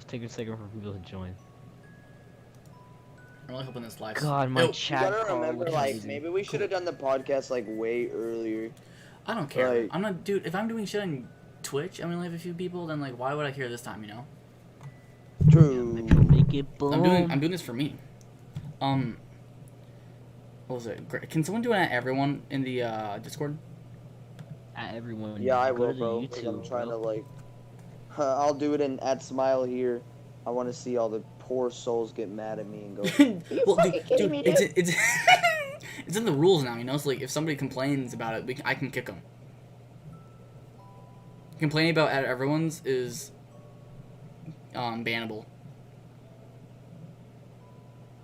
Let's take a second for people to join. I'm really hoping this live. God, my Yo, You chat gotta call remember, was like, crazy. maybe we should have done the podcast, like, way earlier. I don't care. Like- I'm not, dude. If I'm doing shit on Twitch, and we only have a few people, then like, why would I care this time? You know. True. Maybe we'll make it boom. I'm doing this for me. What was it? Can someone do it at everyone in the Discord? At everyone. Yeah, I go will, to the bro. 'Cause YouTube, I'm trying bro. to, like... I'll do it in @smile here. I want to see all the poor souls get mad at me and go... Well, dude, it's it's in the rules now. You know, it's like if somebody complains about it, I can kick them. Complaining about at everyone's is bannable.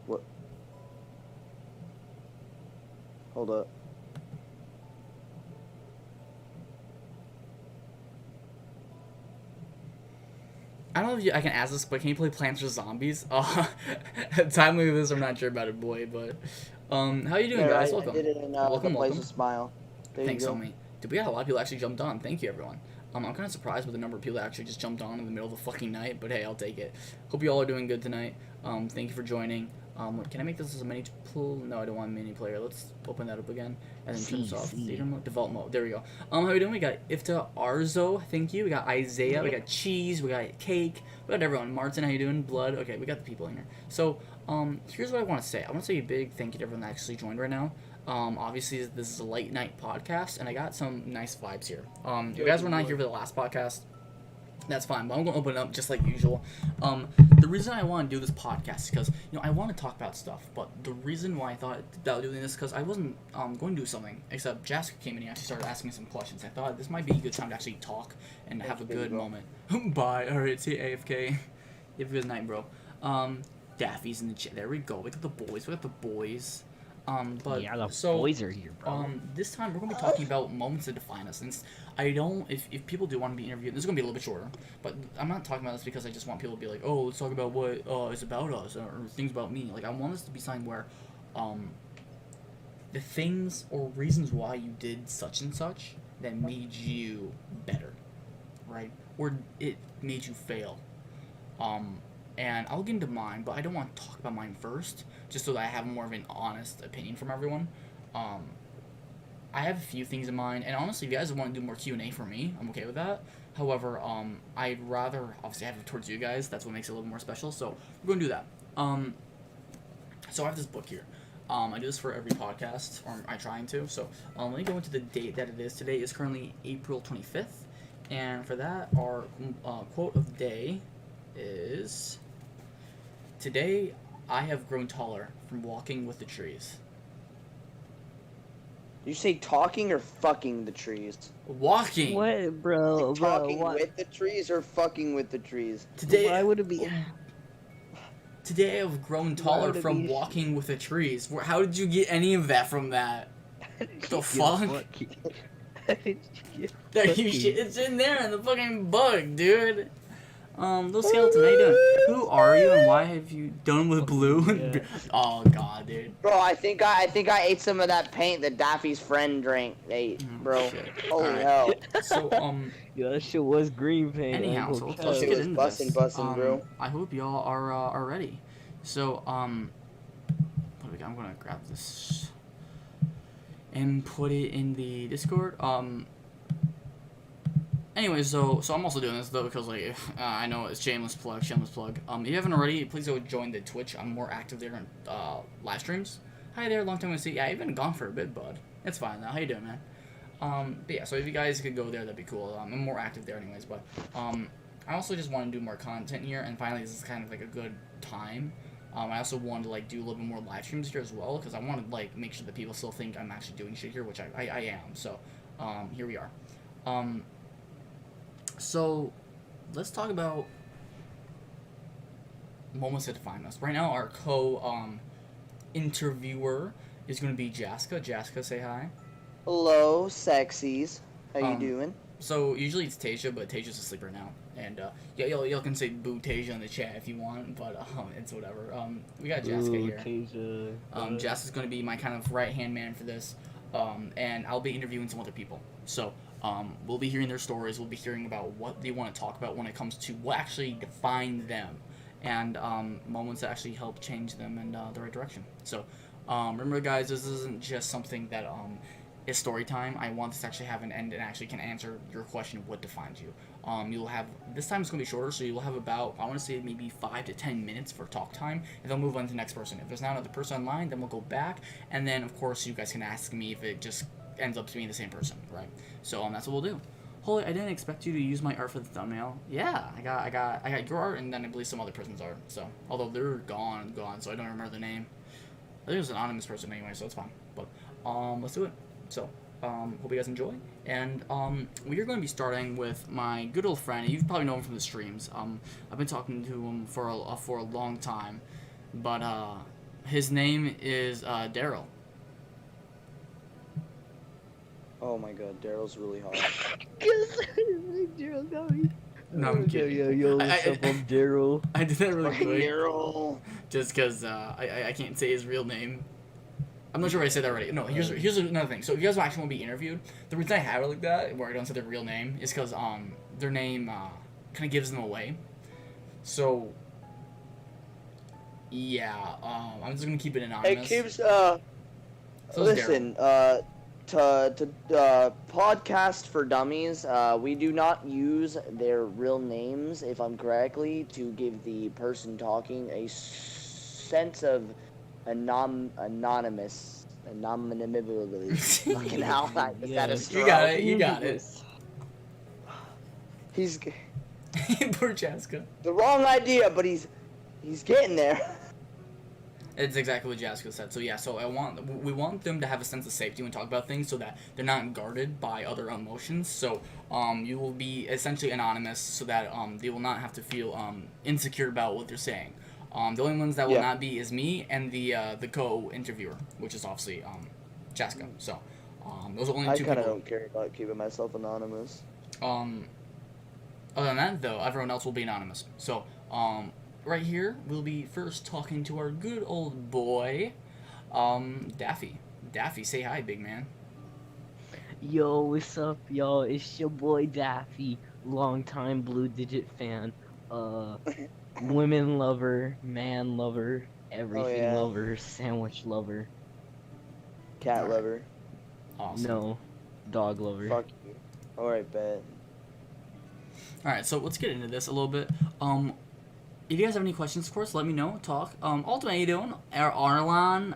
What? Hold up. I don't know if I can ask this, but can you play Plants vs Zombies? Time like this, I'm not sure about it, boy. But how you doing, Yeah, guys? I Welcome. did it in welcome, the place welcome. of Smile. There Thanks, you go. homie. Dude, we had a lot of people actually jumped on. Thank you, everyone. I'm kind of surprised with the number of people that actually just jumped on in the middle of the fucking night, but hey, I'll take it. Hope you all are doing good tonight. Thank you for joining. Can I make this as a mini pool? No, I don't want a mini player. Let's open that up again. And then turn this off. Theater mode, default mode. There we go. How are we doing? We got Ifta Arzo, thank you. We got Isaiah. We got Cheese. We got Cake. We got everyone. Martin, how you doing? Blood. Okay, we got the people in here. So, here's what I want to say. I want to say a big thank you to everyone that actually joined right now. Obviously, this is a late night podcast, and I got some nice vibes here. You guys were not here for the last podcast. That's fine, but I'm going to open it up just like usual. The reason I want to do this podcast is because, I want to talk about stuff, but the reason why I thought about doing this is because I wasn't going to do something, except Jaska came in and actually started asking me some questions. I thought this might be a good time to actually talk and have a good moment. Bye. Alright, see AFK. Have a good night, bro. Daffy's in the chat. There we go. We got the boys. But yeah, the so, boys are here, bro. this time we're gonna be talking about moments that define us. And if people do want to be interviewed, this is gonna be a little bit shorter. But I'm not talking about this because I just want people to be like, oh, let's talk about what is about us or things about me. Like I want this to be something where, the things or reasons why you did such and such that made you better, right? Or it made you fail. And I'll get into mine, but I don't want to talk about mine first, just so that I have more of an honest opinion from everyone. I have a few things in mind, and honestly, if you guys want to do more Q&A for me, I'm okay with that. However, I'd rather, obviously, have it towards you guys. That's what makes it a little more special, so we're going to do that. So I have this book here. I do this for every podcast, or I try to, so let me go into the date that it is. Today is currently April 25th, and for that, our quote of the day is... Today, I have grown taller from walking with the trees. You say talking or fucking the trees? Walking! What, bro? Like talking what? with the trees or fucking with the trees? Today, Why would it be? Today, I've grown taller from walking with the trees. How did you get any of that from that? The fuck? It's in there in the fucking bug, dude. Little skeleton, how you doing? Who are you and why have you done with blue? Yeah. Oh god, dude. Bro, I think I ate some of that paint that Daffy's friend ate, bro. Shit. Holy Alright. hell. So, Yeah, that shit was green paint. anyhow, so Uncle let's Shit get was into this. bussin', bro. I hope y'all are ready. So, what do we got? I'm gonna grab this and put it in the Discord. Anyway, so I'm also doing this though because like I know it's shameless plug. If you haven't already, please go join the Twitch. I'm more active there in live streams. Hi there, long time no see. Yeah, you've been gone for a bit, bud. It's fine now. How you doing, man? But yeah, so if you guys could go there, that'd be cool. I'm more active there anyways, but I also just want to do more content here, and finally this is kind of like a good time. I also wanted to like do a little bit more live streams here as well because I want to like make sure that people still think I'm actually doing shit here, which I am. So here we are. So, let's talk about moments that define us. Right now, our interviewer is going to be Jaska. Jaska, say hi. Hello, sexies. How you doing? So, usually it's Tasia, but Tasia's asleep right now. And, yeah, y'all can say boo Tasia in the chat if you want, but, it's whatever. We got Jaska here. Jaska's going to be my kind of right-hand man for this. And I'll be interviewing some other people. So, We'll be hearing their stories. We'll be hearing about what they want to talk about when it comes to what actually defined them, and moments that actually help change them in the right direction. So remember, guys, this isn't just something that is story time. I want this to actually have an end and actually can answer your question of what defines you. You'll have, this time it's going to be shorter, so you'll have about, I want to say maybe 5 to 10 minutes for talk time, and they'll move on to the next person. If there's not another person online, then we'll go back, and then of course you guys can ask me if it just ends up being the same person, right? So that's what we'll do. Holy, I didn't expect you to use my art for the thumbnail. Yeah, I got your art, and then I believe some other person's art. So although they're gone, so I don't remember the name. I think it was an anonymous person anyway, so it's fine. But let's do it. So hope you guys enjoy, and we are going to be starting with my good old friend. You've probably known him from the streams. I've been talking to him for a long time, but his name is Daryl. Oh my god, Daryl's really hard. Daryl got me. No, I'm kidding. Yo, what's up? I'm Daryl. I did that really quick, Daryl. just because I can't say his real name. I'm not sure if I said that already. No, here's another thing. So if you guys actually want to be interviewed, the reason I have it like that, where I don't say their real name, is because their name kind of gives them away. So yeah, I'm just gonna keep it anonymous. It keeps So it's listen, to podcast for dummies, we do not use their real names, if I'm correctly, to give the person talking a sense of anonymous. Fucking hell, is that a You got it. You got it. He's Poor Jessica. the wrong idea, but he's getting there. It's exactly what Jessica said. So yeah, we want them to have a sense of safety when talking about things, so that they're not guarded by other emotions. So you will be essentially anonymous, so that they will not have to feel insecure about what they're saying. The only ones that will not be is me and the co-interviewer, which is obviously Jessica. So those are only two people. I kind of don't care about keeping myself anonymous. Other than that, though, everyone else will be anonymous. So right here, we'll be first talking to our good old boy, Daffy. Daffy, say hi, big man. Yo, what's up, y'all? It's your boy Daffy, longtime Blue Digit fan. Women lover, man lover, everything lover, sandwich lover. Cat lover. Awesome. No, dog lover. Fuck you. Alright, bet. Alright, so let's get into this a little bit. If you guys have any questions, of course, let me know. Talk. Ultimate, how you doing? Arlan,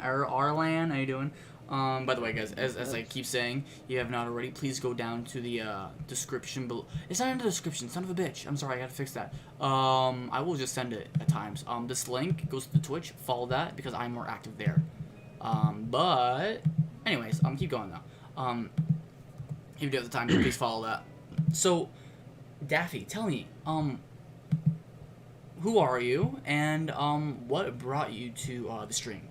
how you doing? By the way, guys, as I keep saying, you have not already, please go down to the description below. It's not in the description, son of a bitch. I'm sorry, I gotta fix that. I will just send it at times. This link goes to the Twitch. Follow that because I'm more active there. But anyways, keep going though. If you do have the time, please follow that. So, Daffy, tell me, who are you, and what brought you to the stream?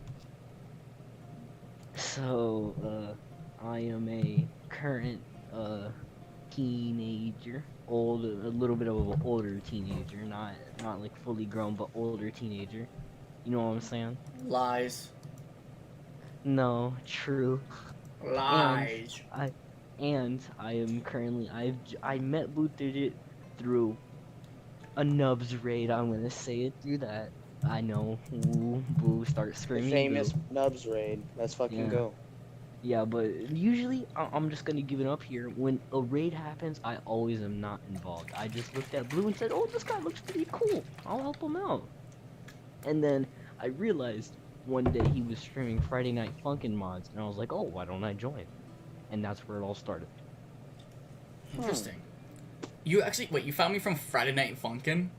So, I am a current teenager, a little bit of an older teenager, not like fully grown, but older teenager. You know what I'm saying? Lies. No, true. Lies. And I am currently I met Blue Digit through a Nubs raid. I'm gonna say it through that. I know. Ooh, Boo, start screaming. The famous Boo. Nubs raid. Let's fucking go. Yeah, but usually I'm just gonna give it up here. When a raid happens, I always am not involved. I just looked at Blue and said, "Oh, this guy looks pretty cool. I'll help him out." And then I realized one day he was streaming Friday Night Funkin' mods, and I was like, "Oh, why don't I join?" And that's where it all started. Interesting. You actually you found me from Friday Night Funkin'?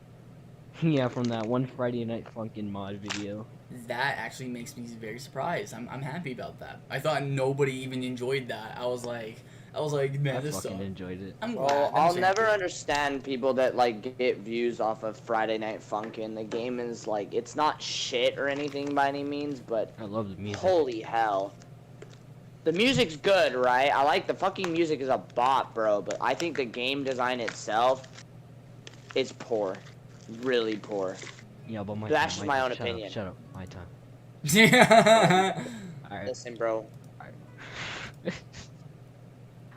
Yeah, from that one Friday Night Funkin' mod video. That actually makes me very surprised. I'm happy about that. I thought nobody even enjoyed that. I was like, man, I this fucking sucks. enjoyed it. I'm Well, glad. I'll never understand people that like get views off of Friday Night Funkin'. The game is like, it's not shit or anything by any means, but I love the music. holy hell. The music's good, right? I like the fucking music is a bop, bro, but I think the game design itself is poor. Really poor. Yeah, but That's time, my time. own opinion. Shut up, my time. Yeah. Alright. Listen, bro.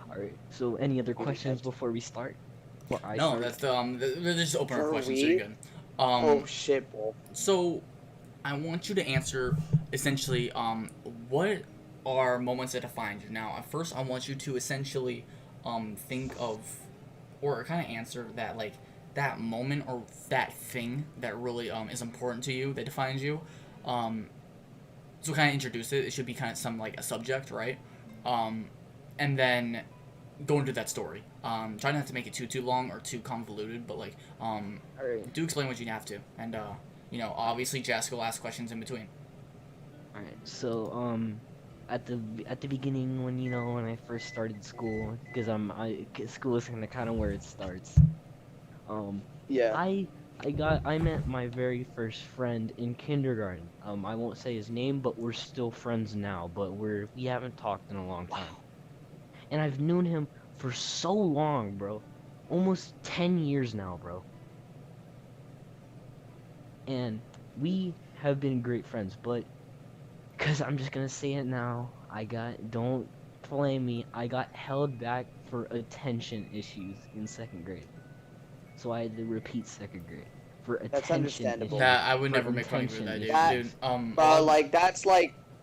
Alright, All right. So, any other We can questions catch- before we start? Or I No, start? that's the they're just opener For questions, so you're we? good. Oh shit, bro. So I want you to answer essentially, what are moments that defined you? Now, at first, I want you to essentially, think of, or kind of answer that, like, that moment or that thing that really, is important to you, that defines you. Um, so kind of introduce it. It should be kind of some, like, a subject, right? And then go into that story. Try not to make it too long or too convoluted, but, like, All right. do explain what you have to. And, obviously, Jessica will ask questions in between. All right. So, at the beginning when when I first started school, because school is kind of where it starts. Um, Yeah. I met my very first friend in kindergarten. I won't say his name, but we're still friends now. But we haven't talked in a long time, and I've known him for so long, bro. Almost 10 years now, bro. And we have been great friends, but cause I'm just gonna say it now, don't blame me. I got held back for attention issues in second grade. So I had to repeat second grade for That's attention understandable. issues. That I would For never make fun of you for attention that, dude. That, issues. Dude, bro,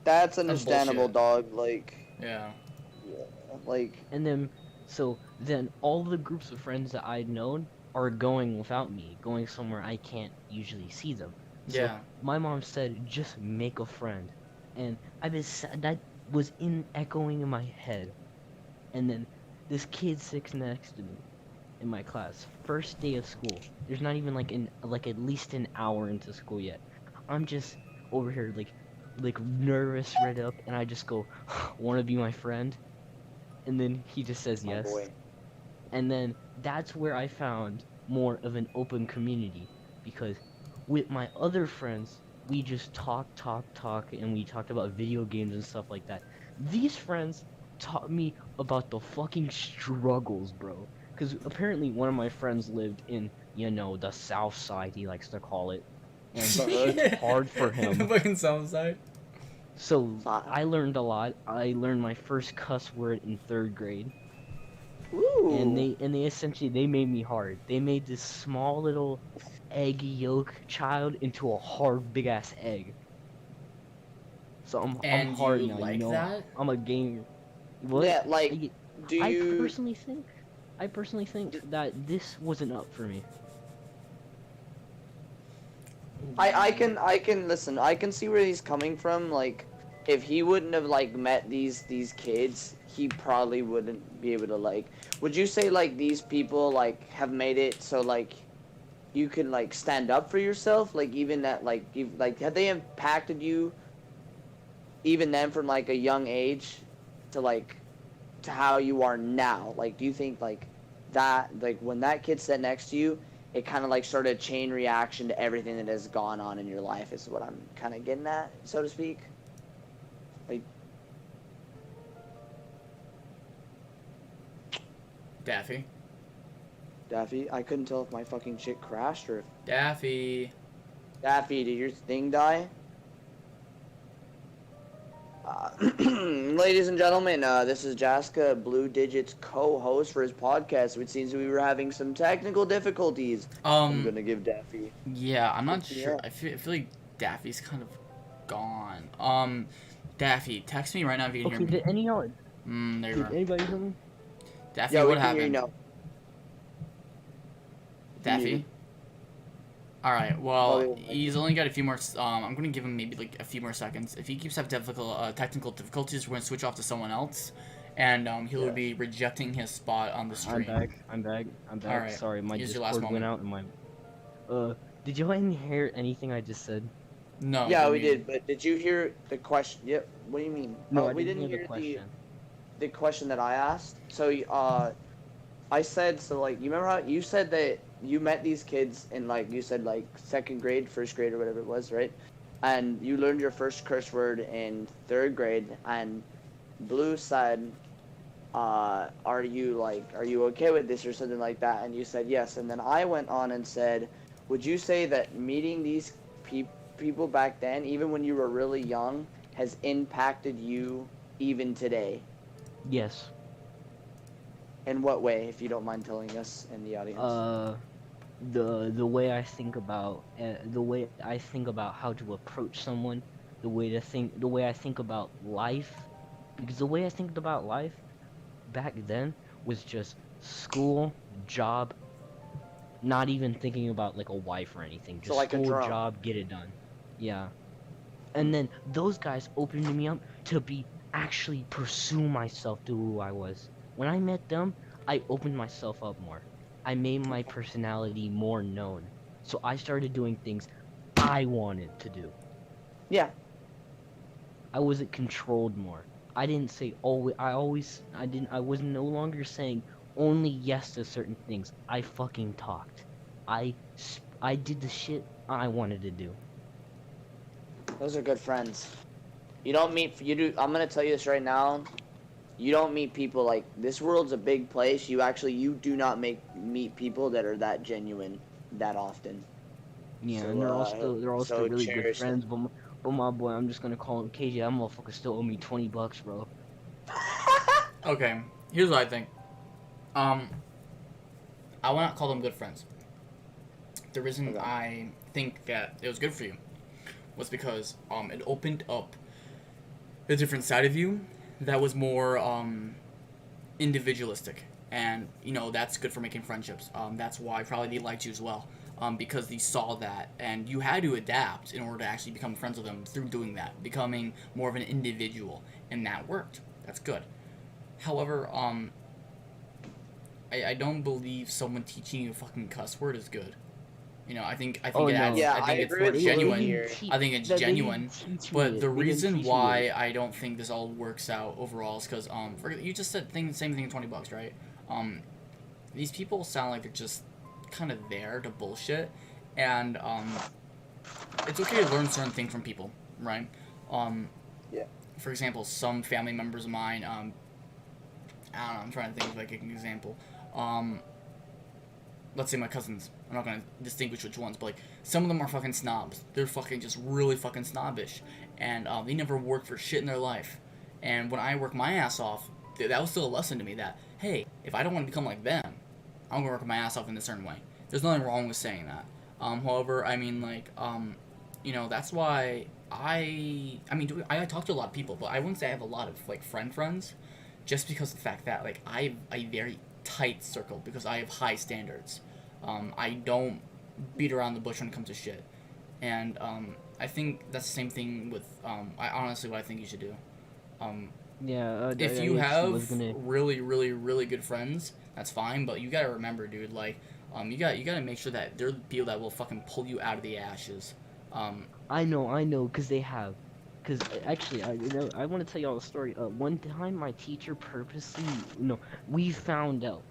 that's That's understandable, bullshit. dog. Like, Yeah. yeah, like, And then all the groups of friends that I'd known are going without me, going somewhere I can't usually see them. So Yeah. my mom said, just make a friend. And that was in echoing in my head. And then this kid sits next to me in my class, first day of school. There's not even like at least an hour into school yet. I'm just over here like nervous, read up, and I just go, "Want to be my friend?" And then he just says my yes. boy. And then that's where I found more of an open community because with my other friends, we just talk, and we talked about video games and stuff like that. These friends taught me about the fucking struggles, bro. Because apparently one of my friends lived in, the South Side, he likes to call it. And it's hard for The him. fucking south side. So Fuck. I learned a lot. I learned my first cuss word in third grade. And Ooh. they essentially they made me hard. They made this small little egg yolk child into a hard big ass egg. So I'm And hard you now, like that? I'm a gamer. What? Yeah, like, I, do I you? personally think I personally think that this wasn't up for me. I can listen. I can see where he's coming from. Like, if he wouldn't have like met these kids, he probably wouldn't be able to like. Would you say like these people like have made it so like you can like stand up for yourself? Like even that like you like have they impacted you even then from like a young age to like to how you are now? Like, do you think like that like when that kid sat next to you, it kind of like started a chain reaction to everything that has gone on in your life? Is what I'm kind of getting at, so to speak. Like, Daffy. Daffy, I couldn't tell if my fucking shit crashed or if Daffy. Daffy, did your thing die? Ladies and gentlemen, this is Jaska, Blue Digit's co-host for his podcast. It seems we were having some technical difficulties. I'm gonna give Daffy. Yeah, I'm not Yeah. sure. I feel like Daffy's kind of gone. Daffy, text me right now if you can Okay, hear me. did any y'all There you did are. anybody hear me? Daffy, Yeah, we what can hear you happened? now. Daffy? Muted. Alright, Oh, well, yeah. he's only got a few more, I'm gonna give him maybe, like, a few more seconds. If he keeps having technical difficulties, we're gonna switch off to someone else, and, he'll Yeah. be rejecting his spot on the stream. I'm back. Alright, Sorry, my use your last Discord went moment. out and my did y'all hear anything I just said? No, Yeah, you're we muted. did. But did you hear the question? Yep. What do you mean? No, I we didn't didn't hear hear the question. the question that I asked. So, I said so. Like, you remember how you said that you met these kids in like you said like second grade, first grade, or whatever it was, right? And you learned your first curse word in third grade. And Blue said, are you okay with this or something like that? And you said yes. And then I went on and said, would you say that meeting these people back then, even when you were really young, has impacted you even today? Yes. In what way, if you don't mind telling us and the audience? Uh, the way I think about the way I think about how to approach someone, the way I think about life, because the way I think about life back then was just school, job, not even thinking about like a wife or anything. So Just like a school, drone. job, get it done. Yeah. And Hmm. then those guys opened me up to be actually pursue myself to who I was. When I met them, I opened myself up more. I made my Okay. personality more known. So I started doing things I wanted to do. Yeah. I wasn't controlled more. I didn't say always I was no longer saying only yes to certain things. I fucking talked. I did the shit I wanted to do. Those are good friends. You don't meet. You do. I'm gonna tell you this right now. You don't meet people like this. World's a big place. You do not meet people that are that genuine that often. Yeah, and So they're all still so really good cherish them. friends. But my boy, I'm just gonna call him KJ. That motherfucker still owe me $20, bro. Okay, here's what I think. Um, I will not call them good friends. The reason Okay. I think that it was good for you was because it opened up a different side of you that was more individualistic, and that's good for making friendships. That's why probably they liked you as well, because they saw that, and you had to adapt in order to actually become friends with them through doing that, becoming more of an individual, and that worked. That's good. However, I don't believe someone teaching you a fucking cuss word is good. I think Oh it adds. no, Yeah, I I think it's agree more with you they genuine. didn't here. teach I think it's that they didn't genuine. teach me But it. the They didn't reason teach me it. why I don't think this all works out overall is because you just said same thing, $20, right? Um, these people sound like they're just kind of there to bullshit, and it's okay to learn certain things from people, right? Um, Yeah. for example, some family members of mine, I don't know, I'm trying to think of like an example. Um, let's say my cousins. I'm not gonna distinguish which ones, but like some of them are fucking snobs. They're fucking just really fucking snobbish, and they never worked for shit in their life. And when I work my ass off, that was still a lesson to me that hey, if I don't want to become like them, I'm gonna work my ass off in a certain way. There's nothing wrong with saying that. However, I mean like that's why I mean I talk to a lot of people, but I wouldn't say I have a lot of like friends, just because of the fact that like I have a very tight circle because I have high standards. I don't beat around the bush when it comes to shit, and I think that's the same thing with I honestly what I think you should do. Um, Yeah, if I you actually have was gonna. really really really good friends, that's fine, but you gotta remember, dude, like you gotta make sure that they're the people that will fucking pull you out of the ashes. Um, I know, cause they have. Cause actually, I want to tell y'all a story. One time my teacher purposely, no, we found out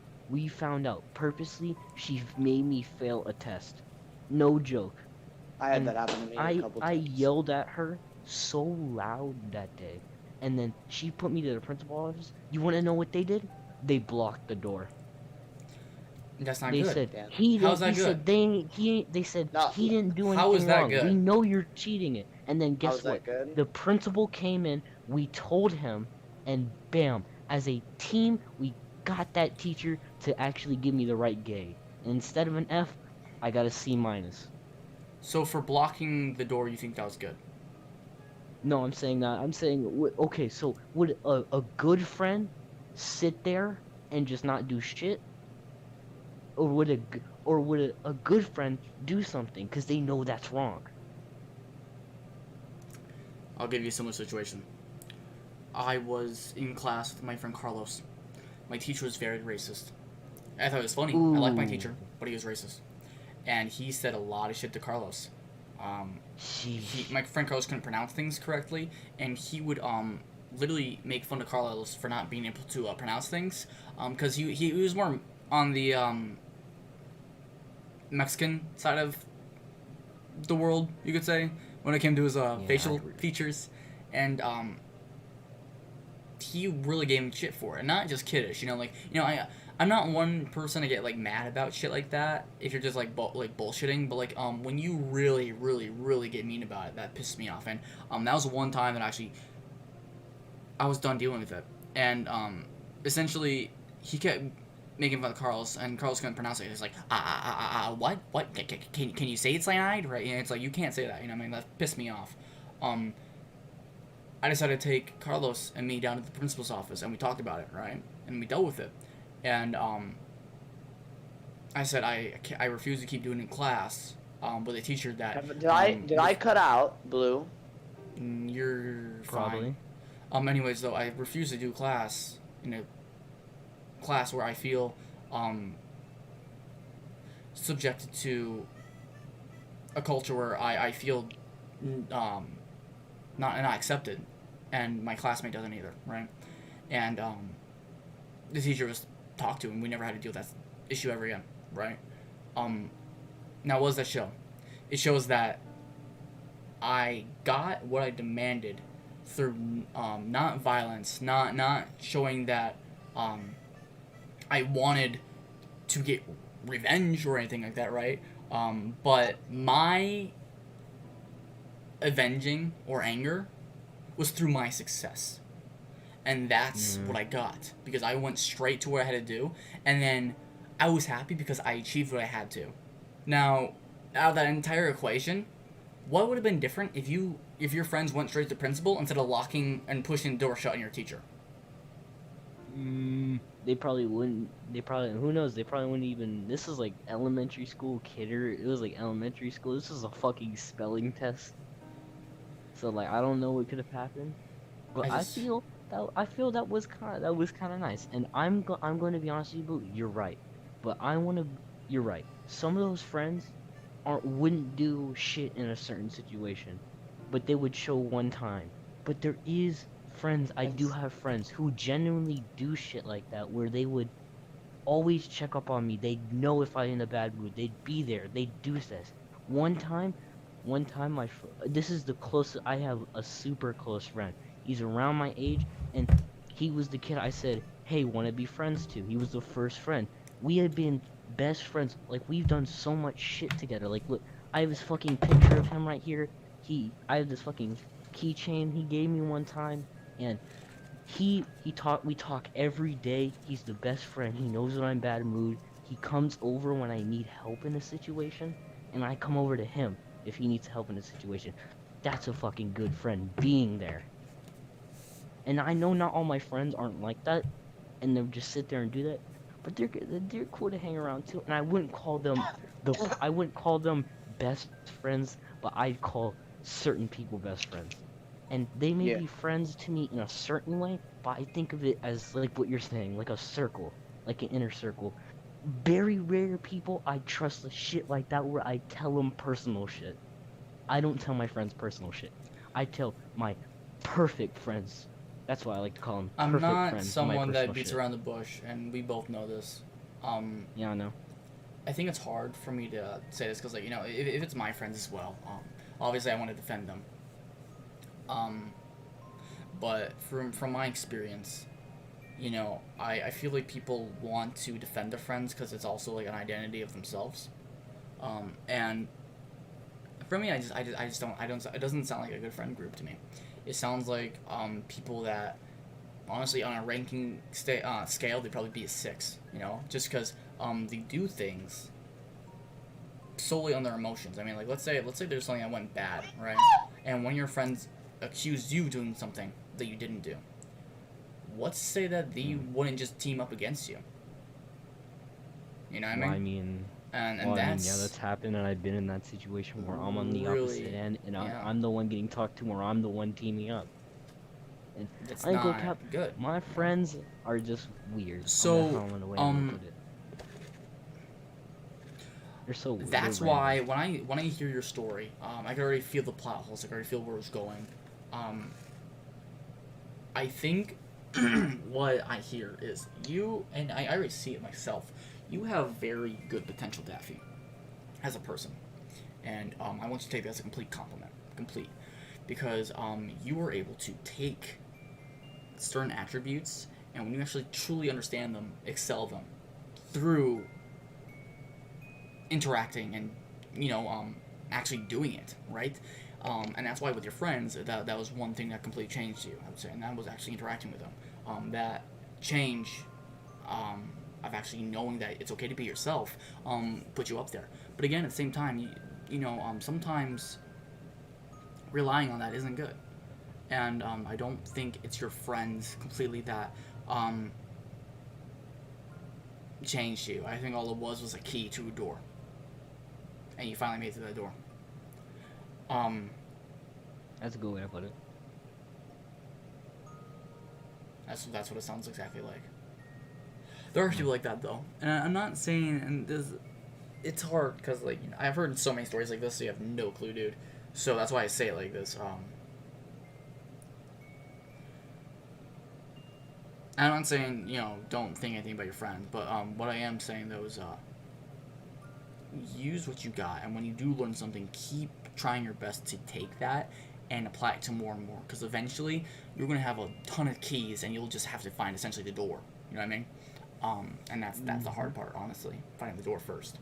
purposely made me fail a test. No joke. I had And that happen to me a couple I times. yelled at her so loud that day. And then she put me to the principal office. You want to know what they did? They blocked the door. that's not They good. said Damn. he How's didn't. that He good? said they said No, he didn't do How is anything that wrong. We good? know you're cheating it. And then how was guess what? that good? The principal came in. We told him, and bam! As a team, we got that teacher to actually give me the right grade. And instead of an F, I got a C minus. So for blocking the door, you think that was good? No, I'm saying that. I'm saying okay. So would a good friend sit there and just not do shit, or would a good friend do something because they know that's wrong? I'll give you a similar situation. I was in class with my friend Carlos. My teacher was very racist. I thought it was funny. I liked my Ooh, teacher, but he was racist, and he said a lot of shit to Carlos. Um, sheesh. my friend Carlos couldn't pronounce things correctly, and he would literally make fun of Carlos for not being able to pronounce things, because he was more on the Mexican side of the world, you could say, when it came to his Yeah, facial features, and he really gave him shit for it, and not just kiddish. I'm not one person to get like mad about shit like that if you're just like bullshitting, but like when you really really really get mean about it, that pisses me off, and that was one time that actually I was done dealing with it, and essentially he kept making fun of Carlos, and Carlos couldn't pronounce it. He's like, what? Can you say it cyanide? Right? And it's like, you can't say that. You know what I mean? That pissed me off. I decided to take Carlos and me down to the principal's office, and we talked about it, right? And we dealt with it. And I said I refuse to keep doing it in class with a teacher that. Did I cut out Blue? You're Probably. fine. Anyways, though, I refuse to do class in a class where I feel subjected to a culture where I feel not accepted, and my classmate doesn't either, right? And the teacher was talked to, and we never had to deal with that issue ever again, right? Now, what does that show? It shows that I got what I demanded through not violence, not showing that I wanted to get revenge or anything like that, right? But my avenging or anger was through my success. And that's what I got, because I went straight to what I had to do, and then I was happy because I achieved what I had to. Now, out of that entire equation, what would have been different if your friends went straight to principal instead of locking and pushing the door shut on your teacher? They probably wouldn't. Who knows? They probably wouldn't even. This is like elementary school kidder. It was like elementary school. This is a fucking spelling test. So like, I don't know what could have happened, but I feel that was kind of nice. And I'm going to be honest with you, you're right. But you're right. Some of those friends wouldn't do shit in a certain situation, but they would show one time. But there is friends, I do have friends who genuinely do shit like that, where they would always check up on me. They'd know if I'm in a bad mood. They'd be there. They'd do this. One time, this is the closest. I have a super close friend. He's around my age, and he was the kid I said, hey, want to be friends to. He was the first friend. We had been best friends. Like, we've done so much shit together. Like, look, I have this fucking picture of him right here. I have this fucking keychain he gave me one time, and we talk every day. He's the best friend. He knows when I'm bad mood. He comes over when I need help in a situation, and I come over to him if he needs help in a situation. That's a fucking good friend being there. And I know not all my friends aren't like that, and they'll just sit there and do that, but they're cool to hang around too. And I wouldn't call them best friends, but I'd call certain people best friends. And they may be friends to me in a certain way, but I think of it as like what you're saying, like a circle, like an inner circle. Very rare people I trust the shit like that where I tell them personal shit. I don't tell my friends personal shit. I tell my perfect friends. That's why I like to call them I'm perfect not friends. someone that beats around the bush, and we both know this. Yeah, I know. I think it's hard for me to say this because, like, you know, if it's my friends as well, obviously I want to defend them. But from my experience, you know, I feel like people want to defend their friends because it's also like an identity of themselves. And for me, I just don't. It doesn't sound like a good friend group to me. It sounds like people that, honestly, on a ranking scale, they'd probably be a 6. You know, just because they do things solely on their emotions. I mean, like, let's say there's something that went bad, right? And one of your friends accused you of doing something that you didn't do. What's to say that they wouldn't just team up against you? You know what I mean? That's happened, and I've been in that situation where I'm on the opposite end, and I'm the one getting talked to, or I'm the one teaming up. And that's I not good. My friends are just weird. So, they're so weird. That's why when I hear your story, I can already feel the plot holes. I can already feel where it's going. I think what I hear is you, and I already see it myself. You have very good potential, Daffy, as a person, and I want you to take that as a complete compliment, because you were able to take certain attributes, and when you actually truly understand them, excel them through interacting and, you know, actually doing it, right? And that's why with your friends, that was one thing that completely changed you, I would say, and that was actually interacting with them. That change of actually knowing that it's okay to be yourself, put you up there. But again, at the same time, sometimes relying on that isn't good. And I don't think it's your friends completely that changed you. I think all it was a key to a door, and you finally made it to that door. That's a good way to put it. That's what it sounds exactly like. There are people like that though, and I'm not saying, and it's hard because like I've heard so many stories like this, so you have no clue, dude. So that's why I say it like this. I'm not saying don't think anything about your friends, but what I am saying though is use what you got, and when you do learn something, keep trying your best to take that and apply it to more and more, because eventually you're going to have a ton of keys and you'll just have to find essentially the door, you know what I mean? And that's the hard part, honestly, finding the door first.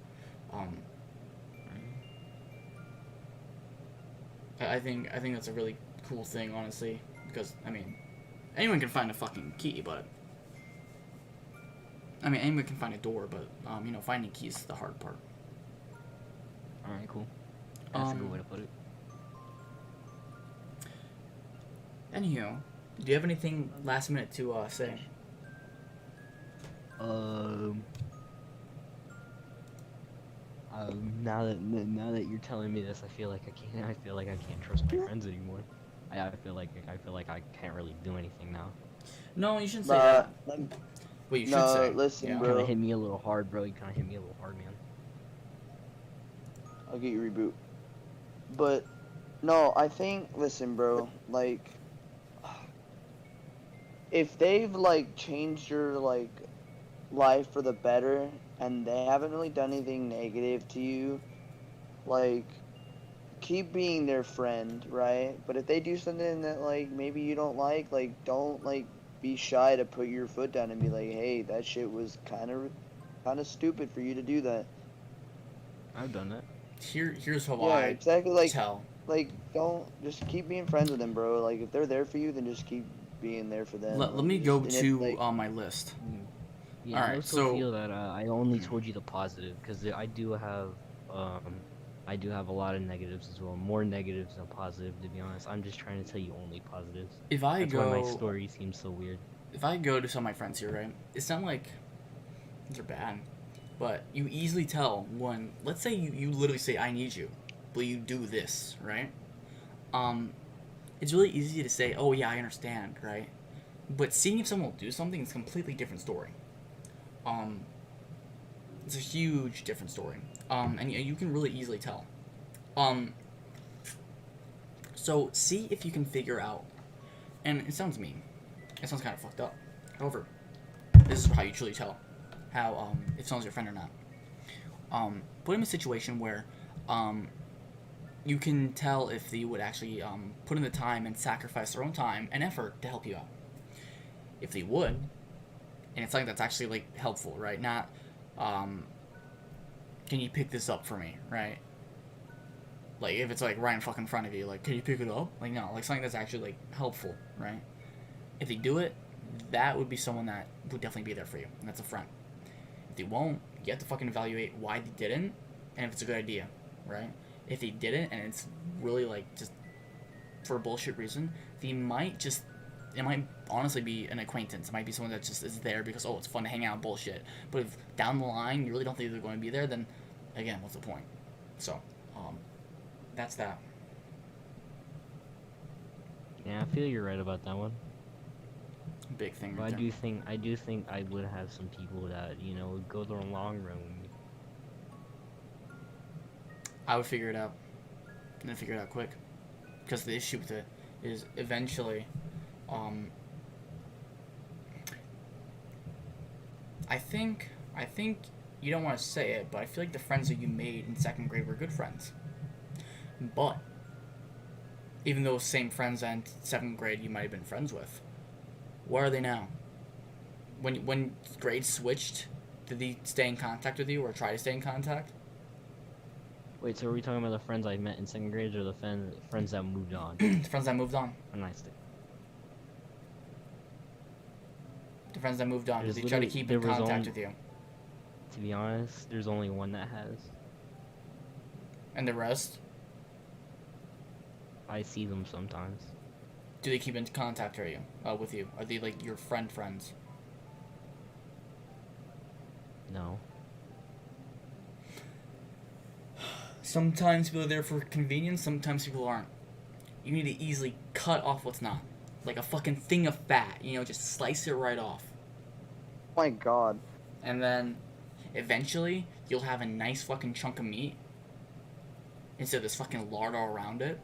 I think that's a really cool thing, honestly, because I mean anyone can find a fucking key, but anyone can find a door, but finding keys is the hard part. Alright, cool. That's a good way to put it. Anywho, do you have anything last minute to say? Now that you're telling me this, I feel like I can't trust my friends anymore. I feel like I can't really do anything now. No, you shouldn't say that. Wait, you should say. Listen, Yeah. You bro. kind of hit me a little hard, bro. You kind of hit me a little hard, man. I'll get you reboot. But no, I think, listen, bro, like if they've like changed your like life for the better and they haven't really done anything negative to you, like keep being their friend, right? But if they do something that like maybe you don't like don't like be shy to put your foot down and be like, hey, that shit was kind of stupid for you to do that. I've done that. Here's how Yeah, I exactly. Like, tell. like don't just keep being friends with them, bro. Like if they're there for you, then just keep being there for them. Let Like, me just- go and if, to like, my list. Yeah, All I right, also so- feel that I only told you the positive because I do have a lot of negatives as well, more negatives than positive. To be honest, I'm just trying to tell you only positives. If I That's go, why my story seems so weird. if I go to some of my friends here, right? It's not like they're bad, but you easily tell when, let's say you literally say, I need you, but you do this, right? It's really easy to say, oh yeah, I understand, right? But seeing if someone will do something is a completely different story. It's a huge different story. And you can really easily tell. So see if you can figure out, and it sounds mean, it sounds kind of fucked up. However, this is how you truly tell how if someone's your friend or not. Put them in a situation where you can tell if they would actually put in the time and sacrifice their own time and effort to help you out. If they would, and it's something that's actually like helpful, right? Not can you pick this up for me, right? Like if it's like right in fucking front of you, like can you pick it up? Like no, like something that's actually like helpful, right? If they do it, that would be someone that would definitely be there for you, and that's a friend. If they won't, you have to fucking evaluate why they didn't, and if it's a good idea, right? If they didn't, and it's really like just for a bullshit reason, it might honestly be an acquaintance. It might be someone that just is there because, oh, it's fun to hang out, bullshit. But if down the line you really don't think they're going to be there, then again, what's the point? So, that's that. Yeah, I feel you're right about that one. Big thing But right I there. do think I would have some people that would go the long run with me. I would figure it out. And then figure it out quick. Because the issue with it is eventually, I think you don't want to say it, but I feel like the friends that you made in second grade were good friends. But even those same friends in seventh grade you might have been friends with, where are they now? When grades switched, did they stay in contact with you or try to stay in contact? Wait, so are we talking about the friends I met in second grade or the friends that moved on? The friends that moved on. A nice thing. The friends that moved on. Did There's they try to literally- keep there in was contact only- with you? To be honest, there's only one that has. And the rest, I see them sometimes. do they keep in contact with you? Are they like your friends? No. Sometimes people are there for convenience, sometimes people aren't. You need to easily cut off what's not. Like a fucking thing of fat, just slice it right off. Oh my god. And then, eventually, you'll have a nice fucking chunk of meat. Instead of this fucking lard all around it.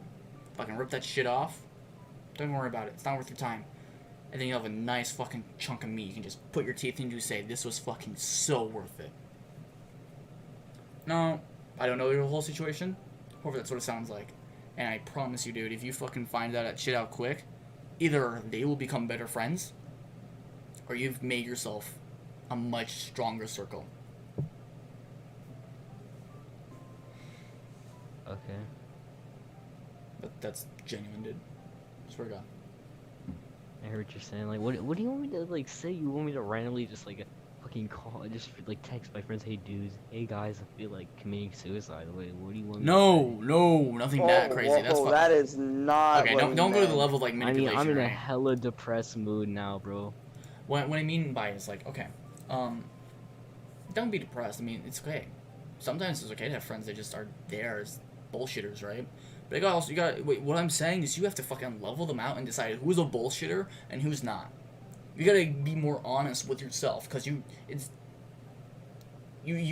Fucking rip that shit off. Don't even worry about it. It's not worth your time. And then you'll have a nice fucking chunk of meat. You can just put your teeth into and say, this was fucking so worth it. No, I don't know your whole situation. However, that's what it sounds like. And I promise you, dude, if you fucking find that shit out quick, either they will become better friends, or you've made yourself a much stronger circle. Okay. But that's genuine, dude. Swear to God. I heard what you're saying. Like, what do you want me to like say? You want me to randomly just like fucking call, just like text my friends, hey dudes, hey guys, I feel like committing suicide. Wait, what do you want me to say? No, nothing that crazy. That's fucking... that is not. Okay, what don't he go to the meant. level of like manipulation. I'm in a right? hella depressed mood now, bro. What I mean by it is like, okay, don't be depressed. I mean, it's okay. Sometimes it's okay to have friends that just are there as bullshitters, right? But wait, what I'm saying is you have to fucking level them out and decide who's a bullshitter and who's not. You gotta be more honest with yourself, because you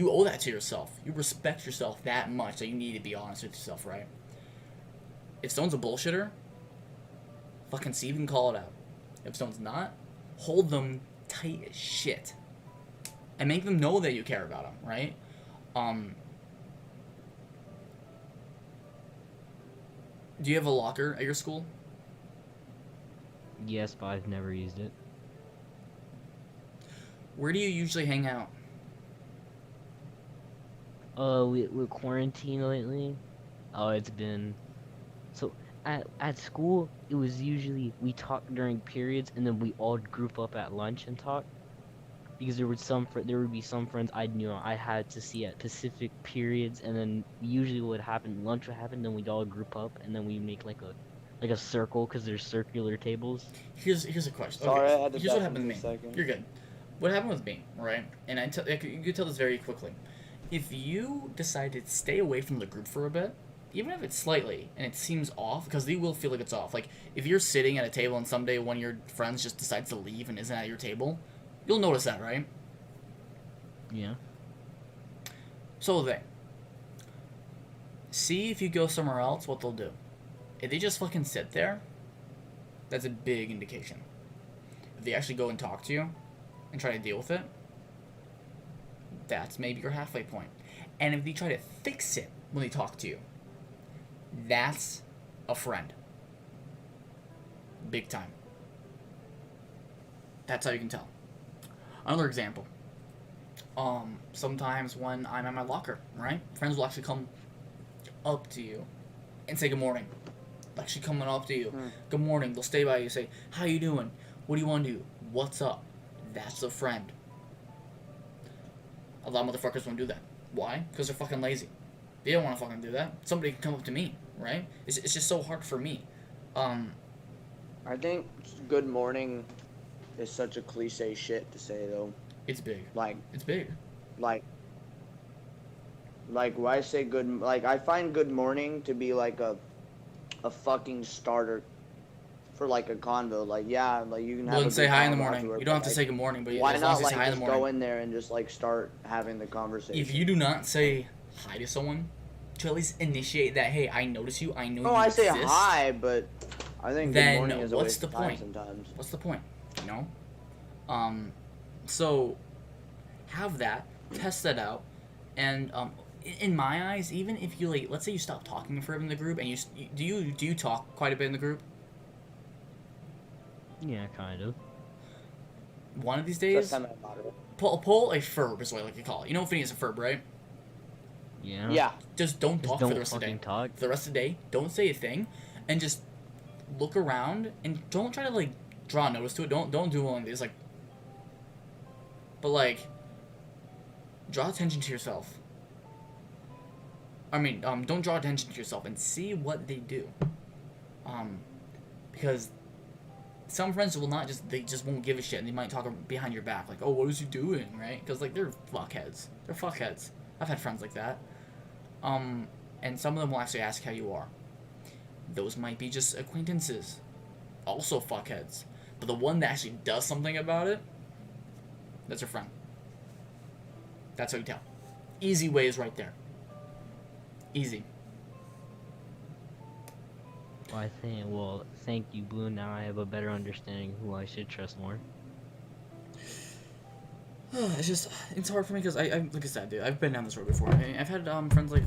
owe that to yourself. You respect yourself that much that you need to be honest with yourself, right? If someone's a bullshitter, fucking see if you can call it out. If someone's not, hold them tight as shit. And make them know that you care about them, right? Do you have a locker at your school? Yes, but I've never used it. Where do you usually hang out? We're quarantined lately. Oh, it's been so at school. It was usually we talk during periods, and then we all group up at lunch and talk. Because there would be some friends I had to see at specific periods, and then usually what would happen, lunch would happen, then we'd all group up, and then we make like a circle, because there's circular tables. Here's a question. Sorry, Okay, I had to here's what back happened to me. into a second. You're good. What happened with me, right? And you could tell this very quickly. If you decide to stay away from the group for a bit, even if it's slightly, and it seems off, because they will feel like it's off. Like, if you're sitting at a table and someday one of your friends just decides to leave and isn't at your table, you'll notice that, right? Yeah. So they see if you go somewhere else what they'll do. If they just fucking sit there, that's a big indication. If they actually go and talk to you and try to deal with it, that's maybe your halfway point. And if they try to fix it when they talk to you, that's a friend. Big time. That's how you can tell. Another example. Sometimes when I'm at my locker, right? Friends will actually come up to you and say good morning. They'll actually coming up to you. Good morning. They'll stay by you, say, how you doing? What do you want to do? What's up? That's a friend. A lot of motherfuckers won't do that. Why? Because they're fucking lazy. They don't want to fucking do that. Somebody can come up to me, right? It's just so hard for me. I think good morning is such a cliche shit to say though. It's big. Like It's big. like why say good? Like I find good morning to be like a fucking starter for like a convo. Like yeah, like you can have. Well, a then say good hi in the convo morning. afterward, You don't have but, to say good morning, but why as long not as you like say hi in the just morning. go in there and just like start having the conversation? If you do not say hi to someone, to at least initiate that, hey, I notice you, I know you I say exist, hi, but I think good then morning is a what's waste the of time point? sometimes. What's the point? You know? So have that, test that out, and in my eyes, even if you like, let's say you stop talking for in the group, and do you talk quite a bit in the group? Yeah, kind of. One of these days, pull a furb is what I like to call it. You know, Phineas is a furb, right? Yeah. Yeah. Just don't talk for don't the rest of the day. fucking talk. For the rest of the day, don't say a thing, and just look around and don't try to like draw notice to it. Don't do one of these like. But like, draw attention to yourself. I mean, don't draw attention to yourself and see what they do. Because some friends will not they just won't give a shit, and they might talk behind your back, like, oh, what is he doing, right? Because, like, they're fuckheads. They're fuckheads. I've had friends like that. And some of them will actually ask how you are. Those might be just acquaintances. Also fuckheads. But the one that actually does something about it, that's your friend. That's how you tell. Easy way is right there. Easy. Well, thank you, Blue. Now I have a better understanding who I should trust more. It's hard for me because I like I said, dude, I've been down this road before. I've had friends like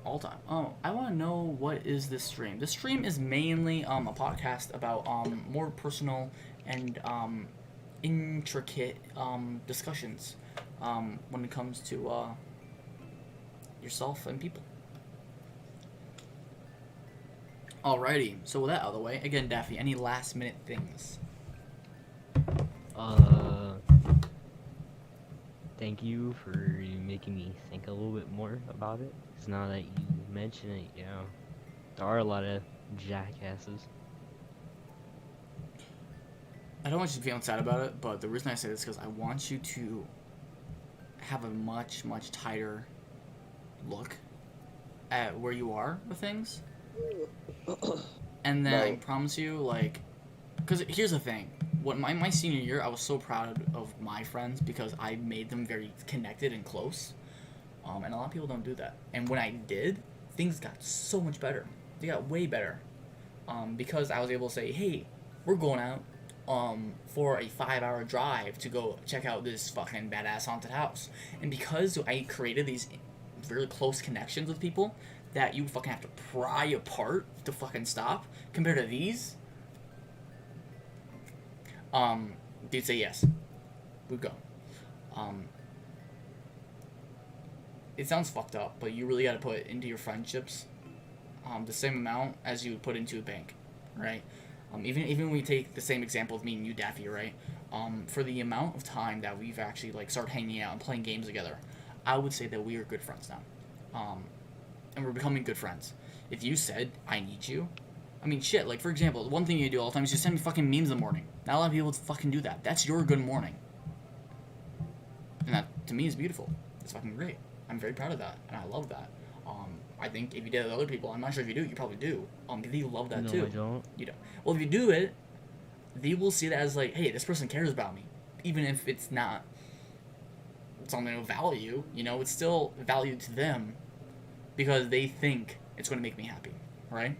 all the time. Oh, I want to know, what is this stream? This stream is mainly a podcast about more personal and intricate discussions when it comes to yourself and people. Alrighty, so with that out of the way, again, Daffy, any last minute things? Thank you for making me think a little bit more about it. Because now that you mention it, there are a lot of jackasses. I don't want you to feel sad about it, but the reason I say this is because I want you to have a much, much tighter look at where you are with things. And then I promise you, like, because here's the thing. When my senior year, I was so proud of my friends because I made them very connected and close. And a lot of people don't do that. And when I did, things got so much better. They got way better. Because I was able to say, hey, we're going out for a 5-hour drive to go check out this fucking badass haunted house. And because I created these very close connections with people that you fucking have to pry apart to fucking stop, compared to these, they'd say yes. We'd go. It sounds fucked up, but you really gotta put into your friendships the same amount as you would put into a bank, right? Even when we take the same example of me and you, Daffy, right? For the amount of time that we've actually like started hanging out and playing games together, I would say that we are good friends now. And we're becoming good friends. If you said, I need you, I mean, shit, like, for example, the one thing you do all the time is you send me fucking memes in the morning. Not a lot of people fucking do that. That's your good morning. And that, to me, is beautiful. It's fucking great. I'm very proud of that, and I love that. I think if you did it with other people, I'm not sure if you do, you probably do. They love that, too. No, I don't. You don't. Well, if you do it, they will see that as, like, hey, this person cares about me. Even if it's not something of value, it's still value to them because they think it's going to make me happy, right?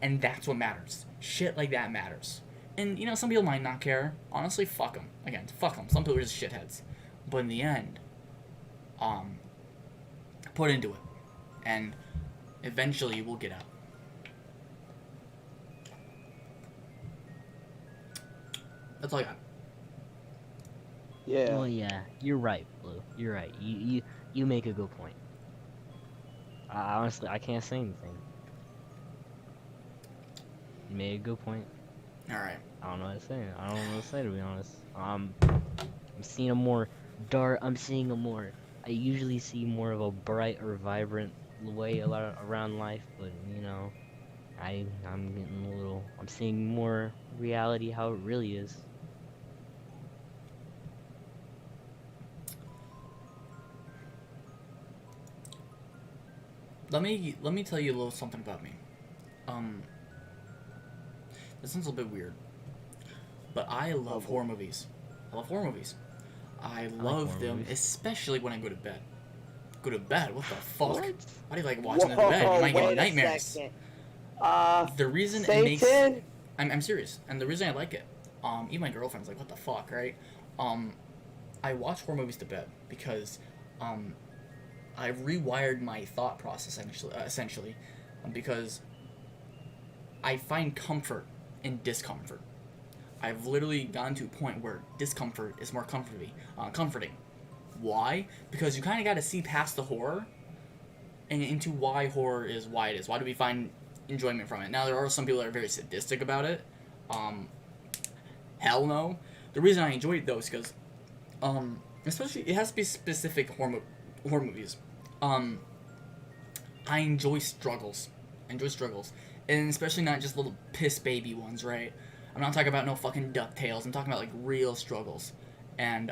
And that's what matters. Shit like that matters. And, some people might not care. Honestly, fuck them. Again, fuck them. Some people are just shitheads. But in the end, put into it. And eventually you will get out. That's all I got. Yeah. Well, yeah, you're right, Blue. You're right. You make a good point. Honestly, I can't say anything. You made a good point. Alright. I don't know what to say. I don't know what to say, to be honest. I'm seeing a more I usually see more of a bright or vibrant way around life, but I'm seeing more reality how it really is. Let me tell you a little something about me. This sounds a little bit weird, but I love horror movies. I love horror movies. I love them, especially when I go to bed. Go to bed? What the fuck? What? Why do you like watching them in bed? You might get nightmares. The reason it makes... I'm serious. And the reason I like it, even my girlfriend's like, what the fuck, right? I watch horror movies to bed because I rewired my thought process essentially because I find comfort in discomfort. I've literally gotten to a point where discomfort is more comforting. Why? Because you kind of got to see past the horror and into why horror is why it is. Why do we find enjoyment from it? Now, there are some people that are very sadistic about it. Hell no. The reason I enjoy it, though, is because especially it has to be specific horror movies. I enjoy struggles. And especially not just little piss baby ones, right? I'm not talking about no fucking DuckTales. I'm talking about like real struggles. And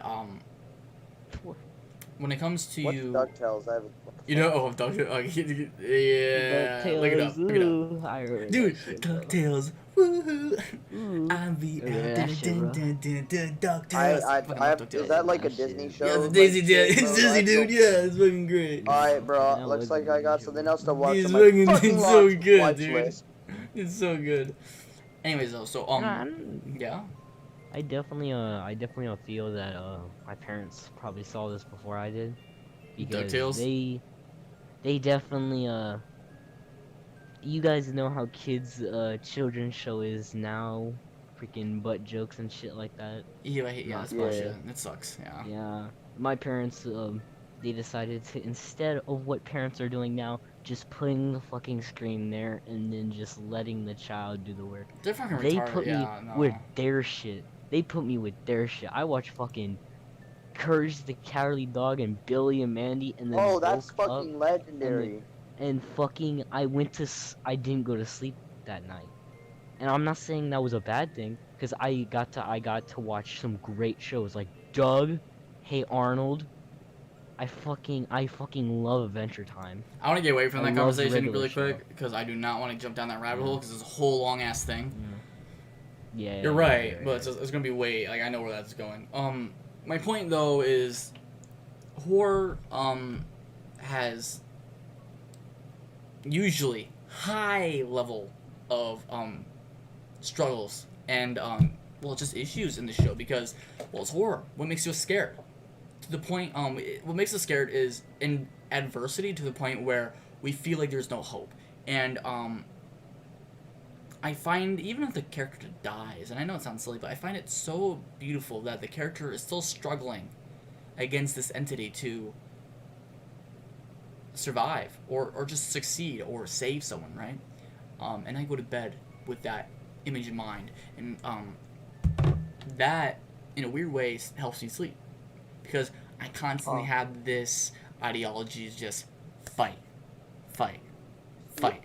when it comes to What's you, DuckTales? I have. you know, oh, DuckTales, yeah, look it up, DuckTales, look it up, ooh, I remember dude. that shit, bro. DuckTales, woohoo! Ooh, I'll be I out, remember that shit, bro. DuckTales. I fucking I love have. Is DuckTales. that Yeah, like a that Disney shit. Yeah, show? the Daisy Like, dude, shit, it's bro? Disney That's dude. so. Yeah, it's fucking great. Alright, bro. That Looks was a like I Disney got show, something bro. else to watch It's on my fucking, fucking it's so good, watch dude. list. It's so good. Anyways, though, so You know, I'm, yeah. I definitely feel that my parents probably saw this before I did because DuckTales. they definitely you guys know how kids children's show is now, freaking butt jokes and shit like that. Yeah, I hate, yeah, Not that's fun. bullshit. Yeah. It sucks. Yeah. Yeah, my parents they decided to, instead of what parents are doing now, just putting the fucking screen there and then just letting the child do the work. They're fucking They retarded. put me Yeah, with no. their shit. They put me with their shit. I watched fucking Courage the Cowardly Dog and Billy and Mandy, and then Oh, that's woke up fucking and then legendary. and fucking I didn't go to sleep that night. And I'm not saying that was a bad thing, because I got to watch some great shows like Doug, Hey Arnold. I fucking love Adventure Time. I want to get away from I that love the conversation regular really show. quick because I do not want to jump down that rabbit Yeah. hole because it's a whole long ass thing. Yeah, You're right, but it's gonna be way like I know where that's going. My point though is horror has usually high level of struggles and well just issues in the show because well it's horror. What makes you scared? To the point what makes us scared is in adversity to the point where we feel like there's no hope. And I find even if the character dies, and I know it sounds silly, but I find it so beautiful that the character is still struggling against this entity to survive or just succeed or save someone, right? And I go to bed with that image in mind, and that in a weird way helps me sleep because I constantly have this ideology is just fight, fight, fight,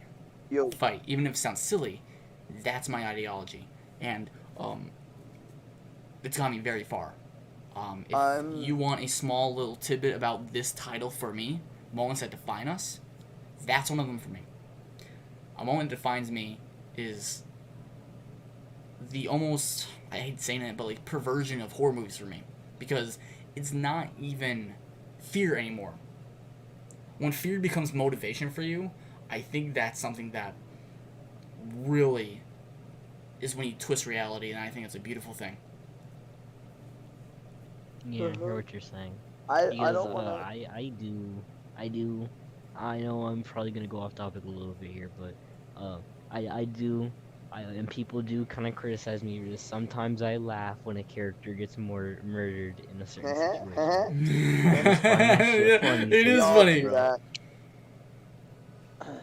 Yo, fight. Even if it sounds silly, that's my ideology, and it's got me very far. If you want a small little tidbit about this title for me, moments that define us, that's one of them for me. A moment that defines me is the almost, I hate saying it, but like perversion of horror movies for me. Because it's not even fear anymore. When fear becomes motivation for you, I think that's something that really is when you twist reality, and I think it's a beautiful thing. Yeah, I hear what you're saying. I Because don't want to. I do. I know I'm probably gonna go off topic a little bit here, but I do. And people do kind of criticize me for this. Sometimes I laugh when a character gets murdered in a certain situation. Yeah, funny it is Y'all funny. do that.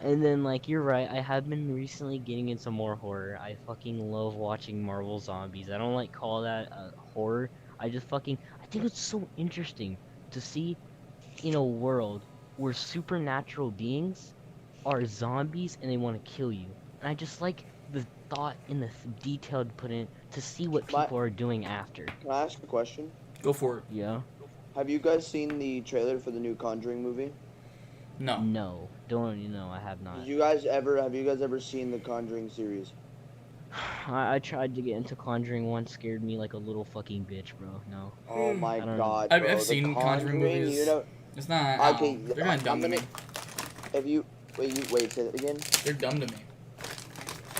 And then, like, you're right, I have been recently getting into more horror. I fucking love watching Marvel Zombies. I don't, like, call that horror. I think it's so interesting to see in a world where supernatural beings are zombies and they want to kill you. And I just like the thought and the detail to put in to see what My- people are doing after. Can I ask a question? Go for it. Yeah? Have you guys seen the trailer for the new Conjuring movie? No. No. I have not. Have you guys ever seen the Conjuring series? I tried to get into Conjuring once, scared me like a little fucking bitch, bro. No. Oh my I don't know. god, I've bro. The seen Conjuring movies. You know, It's not. okay, They're kind of dumb to me. if you wait, say that again. They're dumb to me.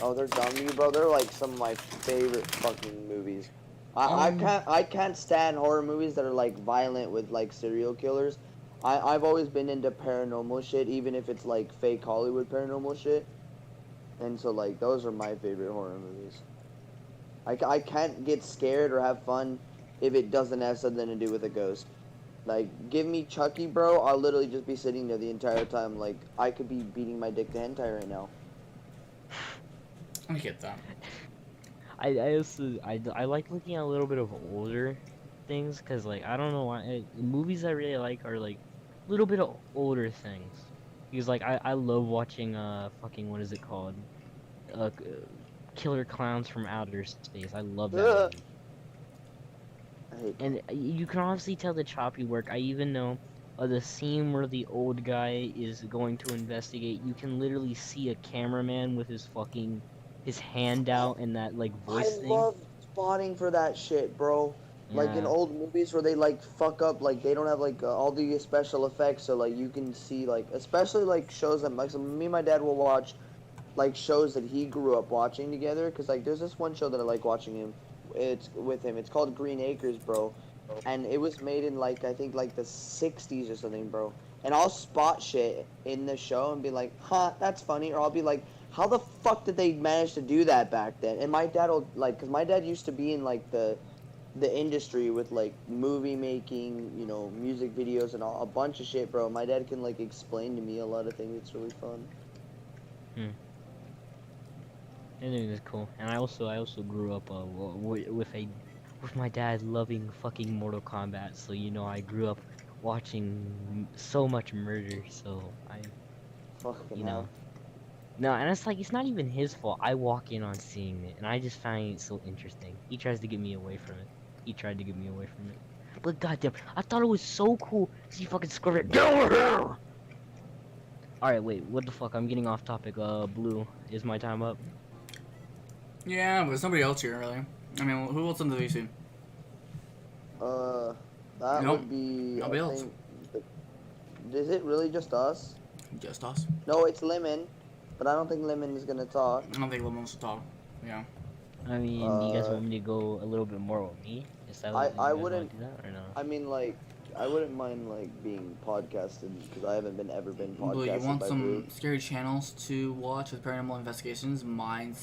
Oh, they're dumb to you, bro. They're like some of my favorite fucking movies. I can't stand horror movies that are like violent with like serial killers. I've always been into paranormal shit, even if it's like fake Hollywood paranormal shit. And so like those are my favorite horror movies. I can't get scared or have fun if it doesn't have something to do with a ghost. Like, give me Chucky, bro. I'll literally just be sitting there the entire time. Like, I could be beating my dick to hentai right now. I get that. I also I like looking at a little bit of older things because like I don't know why movies I really like are like a little bit of older things because like I love watching fucking what is it called Killer Clowns from Outer Space. I love that Ugh. movie. I hate And you can honestly tell the choppy work. I even know the scene where the old guy is going to investigate. You can literally see a cameraman with his hand out and that like I voice thing. love spotting for that shit, bro. Like in Yeah. old movies where they like fuck up, like they don't have like all the special effects, so like you can see like, especially like shows that like so me and my dad will watch, like shows that he grew up watching together. Cause like there's this one show that I like watching him, it's with him. It's called Green Acres, bro, and it was made in like I think like the '60s or something, bro. And I'll spot shit in the show and be like, huh, that's funny, or I'll be like, how the fuck did they manage to do that back then? And my dad will like, cause my dad used to be in like the industry with like movie making, you know, music videos and all, a bunch of shit, bro. My dad can like explain to me a lot of things. It's really fun. Hmm. I think it's cool. And I also grew up with my dad loving fucking Mortal Kombat. So you know I grew up watching so much murder. So Fucking you hell. know. No, and it's like it's not even his fault. I walk in on seeing it, and I just find it so interesting. He tries to get me away from it. He tried to get me away from it. But goddamn, I thought it was so cool to see fucking Scorpion. Get over here! Alright, wait, what the fuck? I'm getting off topic. Blue, is my time up? Yeah, but there's nobody else here, really. I mean, who else in the VC? Uh, that Nope. would be. Nobody I else. think. Is it really just us? Just us. No, it's Lemon, but I don't think Lemon is gonna talk. I don't think Lemon wants to talk. Yeah. I mean, do you guys Uh, want me to go a little bit more with me? Is that I what you I guys want wouldn't. to do that or no? I mean, like, I wouldn't mind like being podcasted because I haven't been ever been Blue, you podcasted want by some Blue. scary channels to watch with paranormal investigations? Mind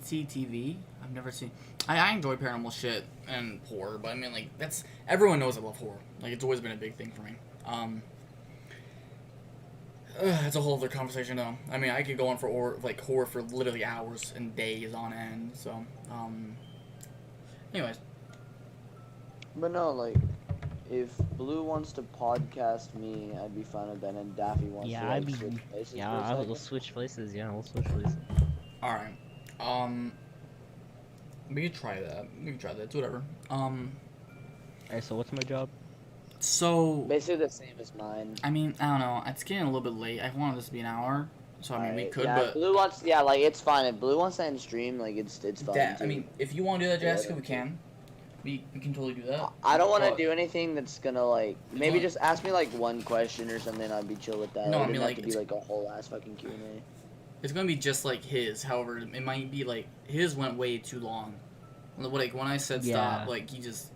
TV? I've never seen. I enjoy paranormal shit and horror, but I mean, like, that's. Everyone knows I love horror. Like, it's always been a big thing for me. It's a whole other conversation, though. I mean, I could go on for horror for literally hours and days on end, so, anyways. But no, like, if Blue wants to podcast me, I'd be fine with that. And Daffy wants Yeah, to I'd like be. switch places Yeah, for a we'll second. switch places. Yeah, we'll switch places. Alright. We could try that. It's whatever. Alright, so what's my job? So, Basically the same as mine. I mean, I don't know. It's getting a little bit late. I wanted this to be an hour, so I mean, we Alright, could, yeah, but if Blue wants, yeah, like it's fine. If Blue wants to end stream, like it's fine. that, too. I mean, if you want to do that, Yeah, Jessica, we that's can. We can totally do that. I don't want to but- do anything that's gonna like maybe want- just ask me like one question or something. I'd be chill with that. No, It I mean, doesn't like, have to be like a whole ass fucking Q&A. It's gonna be just like his. However, it might be like his went way too long. Like when I said Yeah. stop, like he just.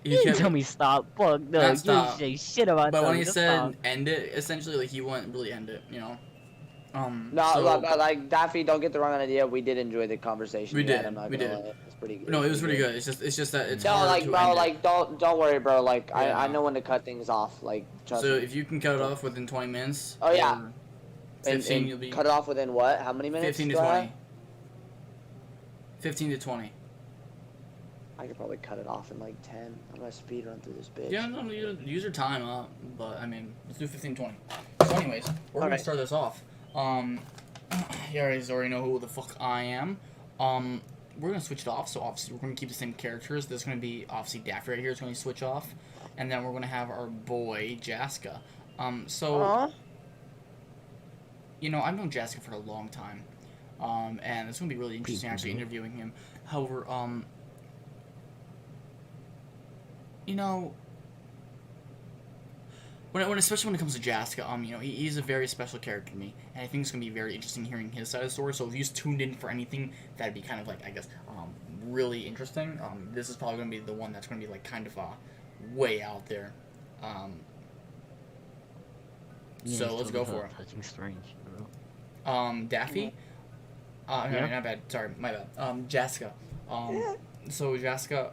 You didn't kept- tell me stop. Fuck no. Not You stop. didn't say shit about But when telling he me to said stop. end it, essentially, like he wouldn't really end it, you know. No, so, like Daffy, don't get the wrong idea. We did enjoy the conversation. We we had, did, I'm not we gonna did. lie. It's pretty good. No, it was pretty good. It's just that it's No, hard like to bro, end it. like don't worry, bro. Like Yeah. I know when to cut things off. Like trust So me. if you can cut it off within 20 minutes. Oh, yeah. or And 15, you'll be cut it off within what? How many minutes? 15 to do I have? 20. 15 to 20. I could probably cut it off in like 10. I'm gonna speed run through this bitch. Yeah, no, use your time up, but I mean, let's do 15 20. So anyways, we're gonna Alright. start this off. You guys already know who the fuck I am. We're gonna switch it off, so obviously we're gonna keep the same characters. There's gonna be obviously Daffy right here is gonna switch off, and then we're gonna have our boy Jaska. So Huh? you know, I've known Jaska for a long time, and it's gonna be really interesting actually interviewing him. However, you know, especially when it comes to Jaska, you know, he's a very special character to me, and I think it's gonna be very interesting hearing his side of the story. So if you tuned in for anything, that'd be kind of like, I guess, really interesting. This is probably gonna be the one that's gonna be like kind of way out there. Yeah, So it's let's totally go for it. Touching strange, bro. Daffy. No, Yeah? not bad. Sorry, my bad. Jaska. So Jaska,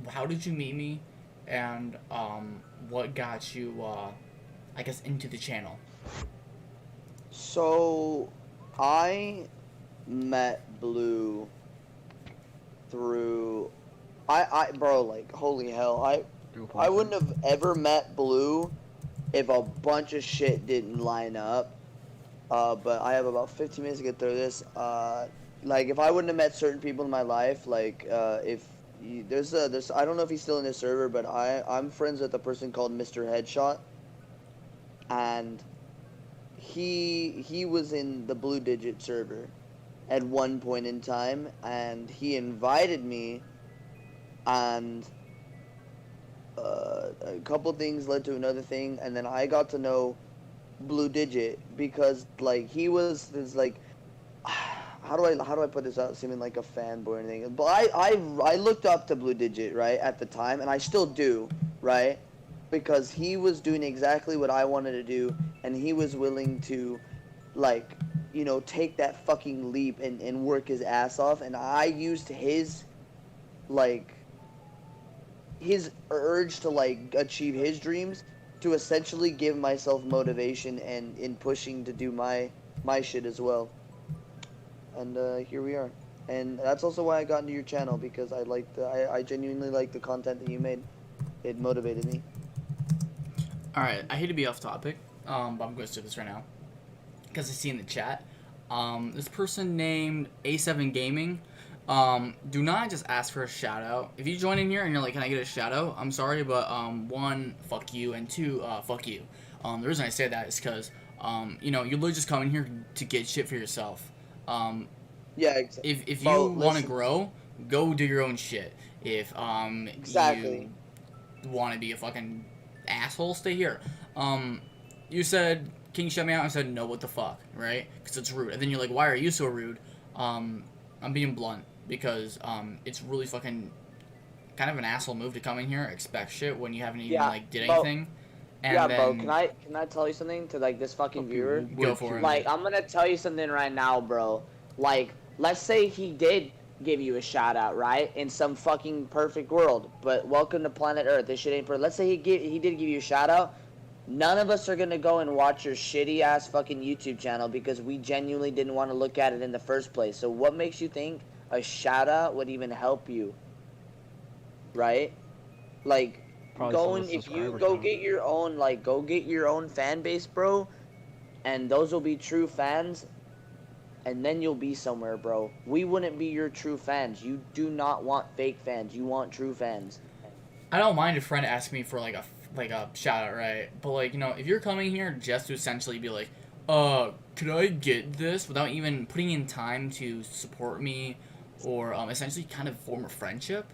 how did you meet me, and what got you, I guess, into the channel? So, I met Blue through bro, like, holy hell, Through a I poison. wouldn't have ever met Blue if a bunch of shit didn't line up. But I have about 15 minutes to get through this. Like, if I wouldn't have met certain people in my life, like, if there's I don't know if he's still in this server, but I'm friends with a person called Mr. Headshot, and he was in the Blue Digit server at one point in time, and he invited me, and a couple things led to another thing, and then I got to know Blue Digit because like he was this like how do I put this out seeming like a fanboy or anything, but I looked up to Blue Digit, right, at the time, and I still do, right, because he was doing exactly what I wanted to do, and he was willing to, like, take that fucking leap and work his ass off, and I used like his urge to like achieve his dreams to essentially give myself motivation and in pushing to do my shit as well. And here we are. And that's also why I got into your channel, because I genuinely like the content that you made. It motivated me. All right, I hate to be off topic, but I'm going to do this right now because I see in the chat. This person named A7 Gaming. Do not just ask for a shout out. If you join in here and you're like, "Can I get a shout out?" I'm sorry, but one, fuck you, and two, fuck you. The reason I say that is because you're literally just coming here to get shit for yourself. Um, Yeah, exactly. if you Bro, want to listen, grow, go do your own shit. If you exactly. want to be a fucking asshole, stay here. You said, "Can you shut me out?" I said, "No, what the fuck," right? Because it's rude. And then you're like, "Why are you so rude?" I'm being blunt because it's really fucking kind of an asshole move to come in here, expect shit when you haven't even Yeah, like did bro. anything, Yeah, and bro. Can then I tell you something to like this fucking Okay, viewer? go for it. Like, I'm gonna tell you something right now, bro. Like, let's say he did give you a shout out, right? In some fucking perfect world. But welcome to planet Earth. This shit ain't perfect. Let's say he did give you a shout out. None of us are gonna go and watch your shitty ass fucking YouTube channel because we genuinely didn't want to look at it in the first place. So what makes you think a shout out would even help you, right? Like, Probably still the going if you subscriber go count. get your own, like, go get your own fan base, bro, and those will be true fans, and then you'll be somewhere, bro. We wouldn't be your true fans. You do not want fake fans. You want true fans. I don't mind a friend asking me for like a shout out, right? But like if you're coming here just to essentially be like, could I get this without even putting in time to support me, or essentially kind of form a friendship.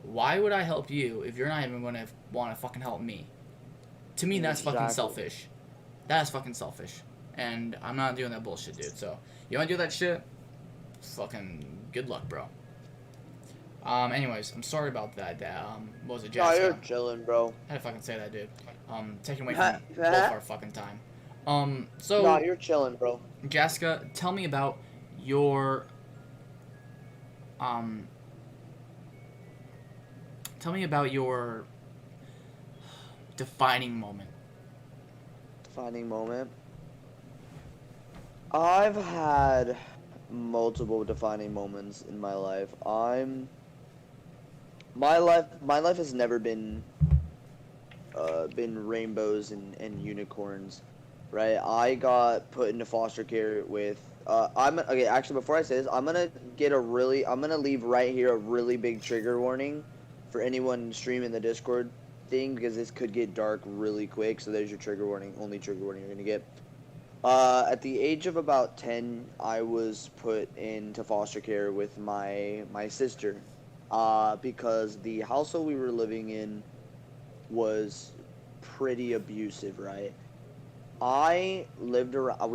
Why would I help you if you're not even gonna want to fucking help me? To me, that's fucking Exactly. selfish. That is fucking selfish, and I'm not doing that bullshit, dude. So you wanna do that shit? Fucking good luck, bro. Anyways, I'm sorry about that. What was it, No, you're Jessica? chilling, bro. I had to fucking say that, dude. Taking away no, from both our fucking time. So you're chilling, bro. Jessica, tell me about your um, tell me about your defining moment. Defining moment. I've had multiple defining moments in my life. My life has never been rainbows and unicorns, right? I got put into foster care with I'm okay, actually before I say this, I'm gonna leave right here a really big trigger warning for anyone streaming the Discord thing, because this could get dark really quick. So there's your trigger warning, only trigger warning you're gonna get. At the age of about 10, I was put into foster care with my sister, because the household we were living in was pretty abusive, right? We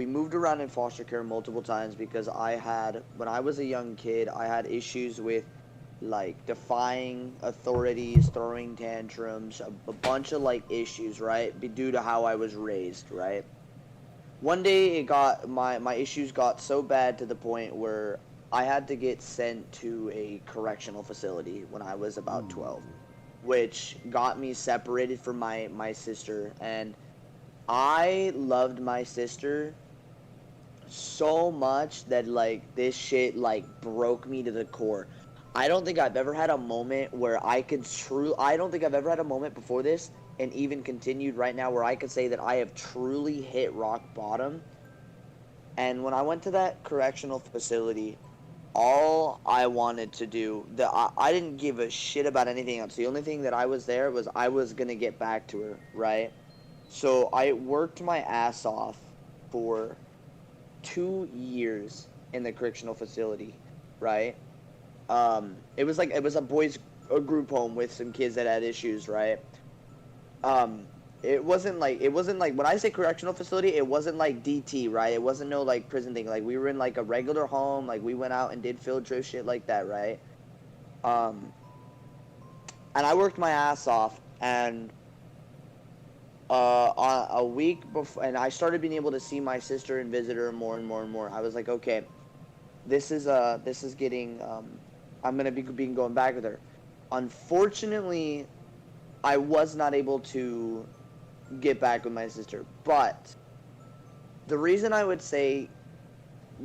moved around in foster care multiple times because when I was a young kid, I had issues with like defying authorities, throwing tantrums, a bunch of like issues, right? Due to how I was raised, right? One day my issues got so bad to the point where I had to get sent to a correctional facility when I was about 12, which got me separated from my sister. And I loved my sister so much that like this shit like broke me to the core. I don't think I've ever had a moment where I could I don't think I've ever had a moment before this, and even continued right now, where I could say that I have truly hit rock bottom. And when I went to that correctional facility, all I wanted to do, I didn't give a shit about anything else. The only thing that I was there was I was gonna get back to her, right? So I worked my ass off for 2 years in the correctional facility, right? It was a group home with some kids that had issues, right? Um, it wasn't like, when I say correctional facility, it wasn't like DT, right? It wasn't no like prison thing. Like, we were in like a regular home, like we went out and did field trip shit like that, right? Um, and I worked my ass off, and on a week before, and I started being able to see my sister and visit her more and more and more. I was like, okay, this is getting, I'm gonna be being going back with her. Unfortunately, I was not able to get back with my sister, but the reason I would say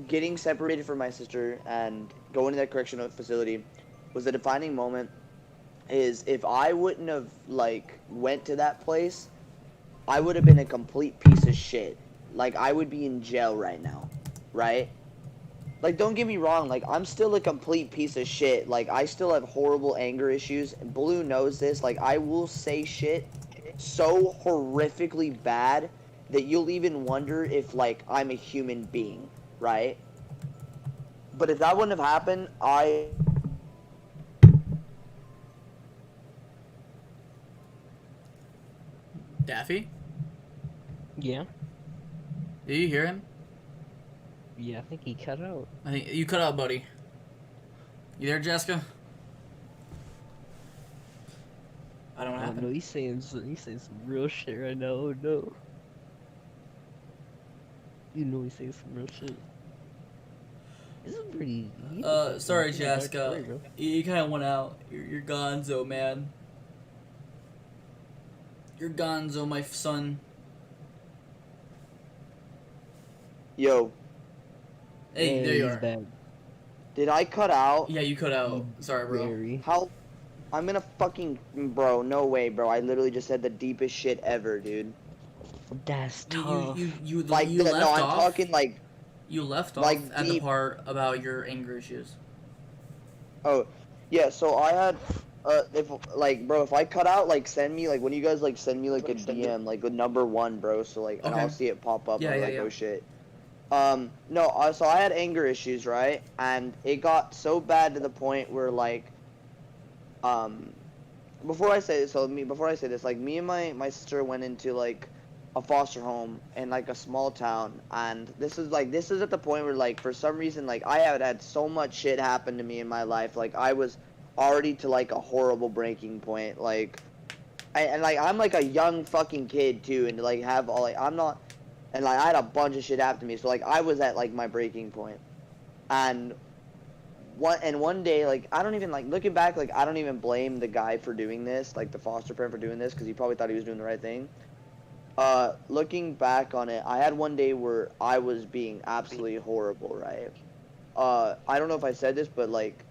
getting separated from my sister and going to that correctional facility was a defining moment. Is if I wouldn't have like went to that place, I would have been a complete piece of shit. Like, I would be in jail right now, right? Like, don't get me wrong, like, I'm still a complete piece of shit. Like, I still have horrible anger issues. Blue knows this. Like, I will say shit so horrifically bad that you'll even wonder if, like, I'm a human being, right? But if that wouldn't have happened, Daffy, Yeah. do you hear him? Yeah, I think he cut out. I think you cut out, buddy. You there, Jessica? I don't know what Oh no, happened. he's saying some real shit right now. Oh no. You know he's saying some real shit. This is pretty. Sorry, Pretty dark Jessica. story, bro. You kind of went out. You're gonzo, man. You're gonzo, my son. yo, Hey, there you he's are. back. did I cut out? Yeah, you cut out. Sorry, bro. Very. How? I'm gonna fucking, bro, no way, bro. I literally just said the deepest shit ever, dude. That's You tough. Like, you left no, I'm off. talking like, You left off like at the deep. part about your anger issues. Oh, yeah. So I had, if like, bro, if I cut out, like, send me, like, when you guys like send me like a DM, like with #1, bro. So like, and Okay. I'll see it pop up. Yeah, I'm yeah, like, yeah. oh shit. No. So I had anger issues, right? And it got so bad to the point where like, um, before I say this, like, me and my sister went into like a foster home in like a small town, and this is at the point where, like, for some reason, like, I had so much shit happen to me in my life. Like, I was already to like a horrible breaking point. Like, and like, I'm like a young fucking kid too, and to like have all, like, I'm not, and like, I had a bunch of shit happen to me, so like I was at like my breaking point. And one day, like, I don't even, like, looking back, like, I don't even blame the guy for doing this, like the foster parent for doing this, because he probably thought he was doing the right thing. Looking back on it, I had one day where I was being absolutely horrible, right? I don't know if I said this, but like,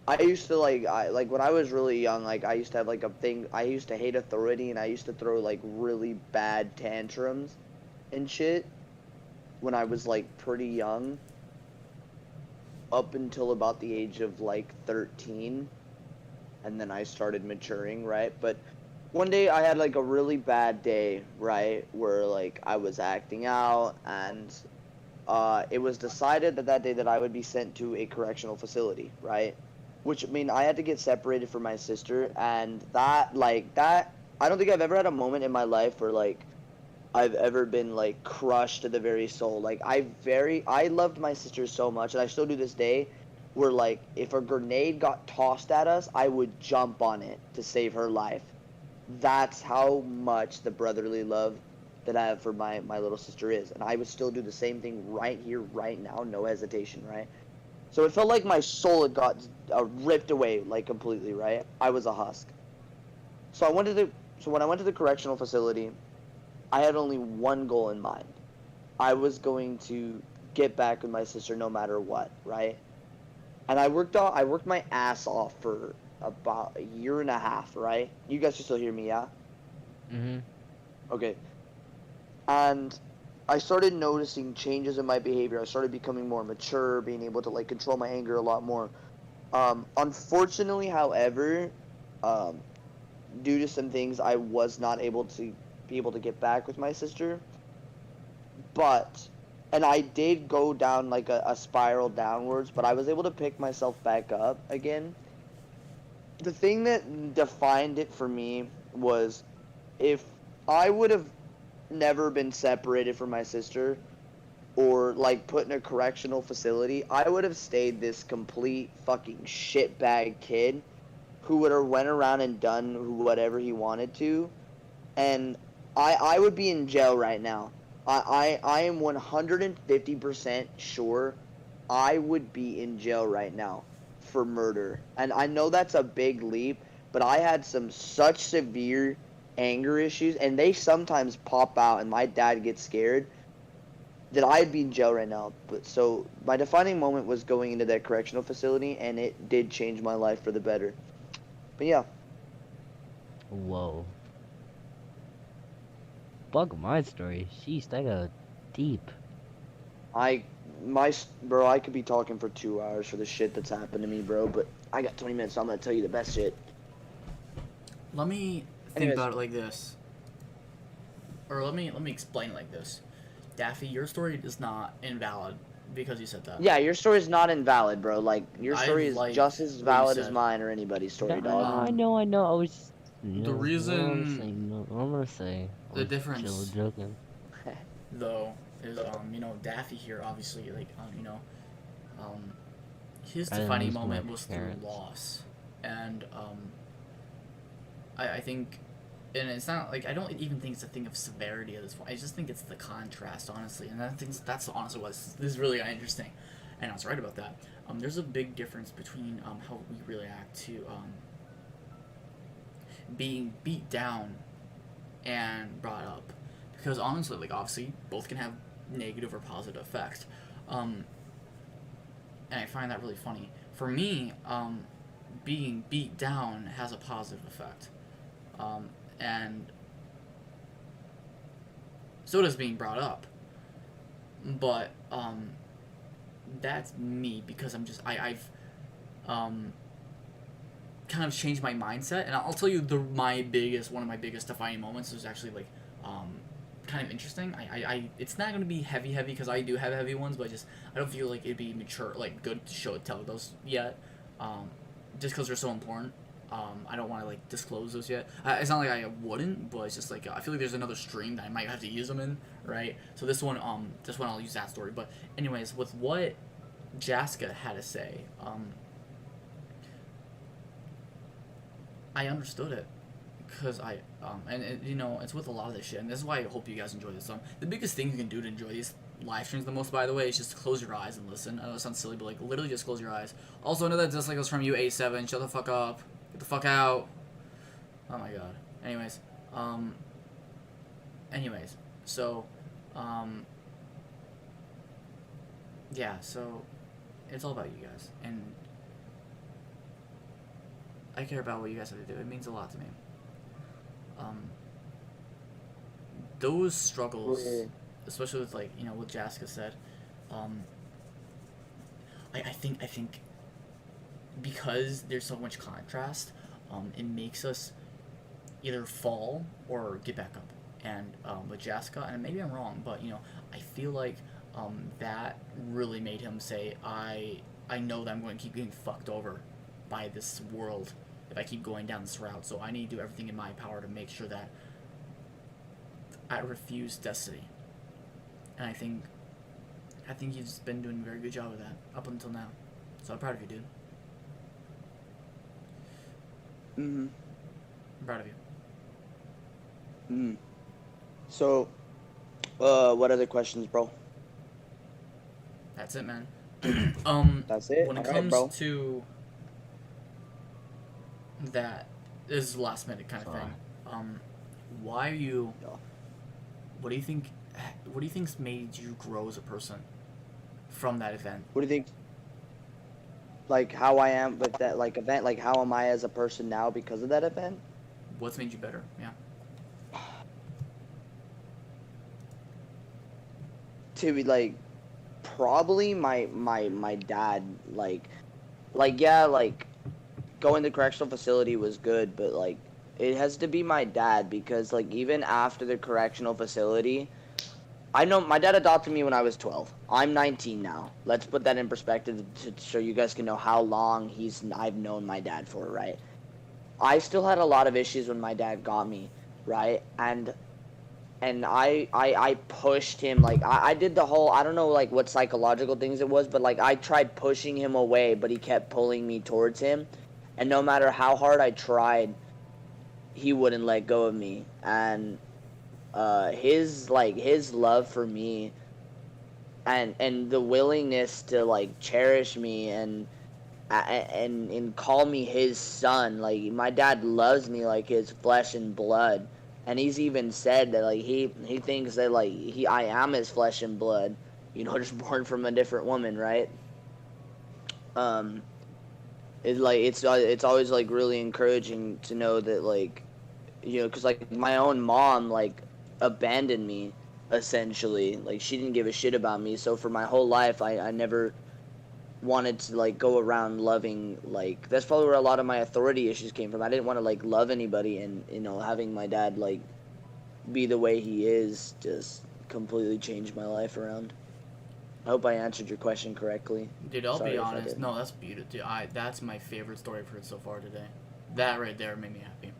I used to like when I was really young, like, I used to have like a thing. I used to hate authority, and I used to throw like really bad tantrums and shit when I was like pretty young, up until about the age of like 13, and then I started maturing, right? But one day I had like a really bad day, right, where like I was acting out, and it was decided that day that I would be sent to a correctional facility, right? Which, I mean, I had to get separated from my sister, and that, I don't think I've ever had a moment in my life where like I've ever been like crushed to the very soul. Like, I loved my sister so much, and I still do this day, where like if a grenade got tossed at us, I would jump on it to save her life. That's how much the brotherly love that I have for my little sister is. And I would still do the same thing right here, right now, no hesitation, right? So it felt like my soul had got ripped away, like, completely, right? I was a husk. So when I went to the correctional facility, I had only one goal in mind. I was going to get back with my sister no matter what, right? and I worked my ass off for about a year and a half, right? You guys can still hear me, yeah? Mhm. Okay. And I started noticing changes in my behavior. I started becoming more mature, being able to like control my anger a lot more. Unfortunately, however, um, due to some things, I was not able to be able to get back with my sister. But, and I did go down like a spiral downwards, but I was able to pick myself back up again. The thing that defined it for me was if I would have never been separated from my sister or like put in a correctional facility, I would have stayed this complete fucking shitbag kid who would have went around and done whatever he wanted to, and I would be in jail right now. I am 150% sure I would be in jail right now for murder. And I know that's a big leap, but I had some such severe anger issues, and they sometimes pop out, and my dad gets scared that I'd be in jail right now. But so my defining moment was going into that correctional facility, and it did change my life for the better. But yeah, Whoa. Bug my story. Sheesh, that got deep. I bro, I could be talking for 2 hours for the shit that's happened to me, bro. But I got 20 minutes, so I'm gonna tell you the best shit. Let me think Anyways, about it like this, or let me explain it like this. Daffy, your story is not invalid because you said that. yeah, your story is not invalid, bro. Like your I story is like just as what you valid as said. mine or anybody's story, dog. Nah, I Um, know, I know. I was just, the what I'm gonna reason, say, what I'm gonna say. I the was chill difference joking. though is Daffy here obviously like um his I didn't defining lose my moment was through parents. loss, and I think, and it's not like I don't even think it's a thing of severity at this point. I just think it's the contrast, honestly, and I think that's honestly what this is really interesting, and I was right about that. There's a big difference between how we react to being beat down and brought up, because honestly, like obviously, both can have negative or positive effects, um, and I find that really funny. For me, being beat down has a positive effect, and so does being brought up. But that's me because I've um, kind of changed my mindset, and I'll tell you one of my biggest defining moments was actually like kind of interesting. I it's not gonna be heavy because I do have heavy ones, but I don't feel like it'd be mature like good to tell those yet, just because they're so important. I don't want to like disclose those yet. It's not like I wouldn't, but it's just like I feel like there's another stream that I might have to use them in, right? So this one I'll use that story. But anyways, with what Jaska had to say, I understood it because it's with a lot of this shit, and this is why I hope you guys enjoy this. The biggest thing you can do to enjoy these live streams the most, by the way, is just close your eyes and listen. I know it sounds silly, but like literally just close your eyes. Also, I know that dislike was from you, A7. Shut the fuck up. Get the fuck out. Oh my god. Anyways, um, anyways, so, um, yeah, so it's all about you guys, and I care about what you guys have to do. It means a lot to me. Um, those struggles, especially with like what Jaska said, um, I think because there's so much contrast, it makes us either fall or get back up. And with Jaska, and maybe I'm wrong, but I feel like that really made him say, I know that I'm going to keep getting fucked over by this world if I keep going down this route. So I need to do everything in my power to make sure that I refuse destiny. And I think he's been doing a very good job of that up until now. So I'm proud of you, dude. Mm-hmm. I'm proud of you. Mm. So, what other questions, bro? That's it, man. That's it. When it All right, comes bro. to that, this is last minute kind of Sorry. thing. Why are you? Yeah. What do you think? What do you think's made you grow as a person from that event? What do you think? like how I am with that like event, like how am I as a person now because of that event? What's made you better? Yeah. To be like probably my dad like yeah like going to correctional facility was good, but like it has to be my dad because like even after the correctional facility, I know my dad adopted me when I was 12. I'm 19 now. Let's put that in perspective to so you guys can know how long I've known my dad for, right? I still had a lot of issues when my dad got me, right? And I pushed him like I did the whole I don't know like what psychological things it was, but like I tried pushing him away, but he kept pulling me towards him. And no matter how hard I tried, he wouldn't let go of me. And his love for me and the willingness to like cherish me and call me his son. Like my dad loves me like his flesh and blood, and he's even said that like he thinks that like I am his flesh and blood. You know, just born from a different woman, right? Um, it's always like really encouraging to know that like you know because like my own mom like abandoned me essentially. Like she didn't give a shit about me. So for my whole life, I never wanted to like go around loving like that's probably where a lot of my authority issues came from. I didn't want to like love anybody, and you know having my dad like be the way he is just completely changed my life around. I hope I answered your question correctly. Dude, I'll Sorry be if I honest. didn't. No, that's beautiful. Dude, that's my favorite story I've heard so far today. That right there made me happy.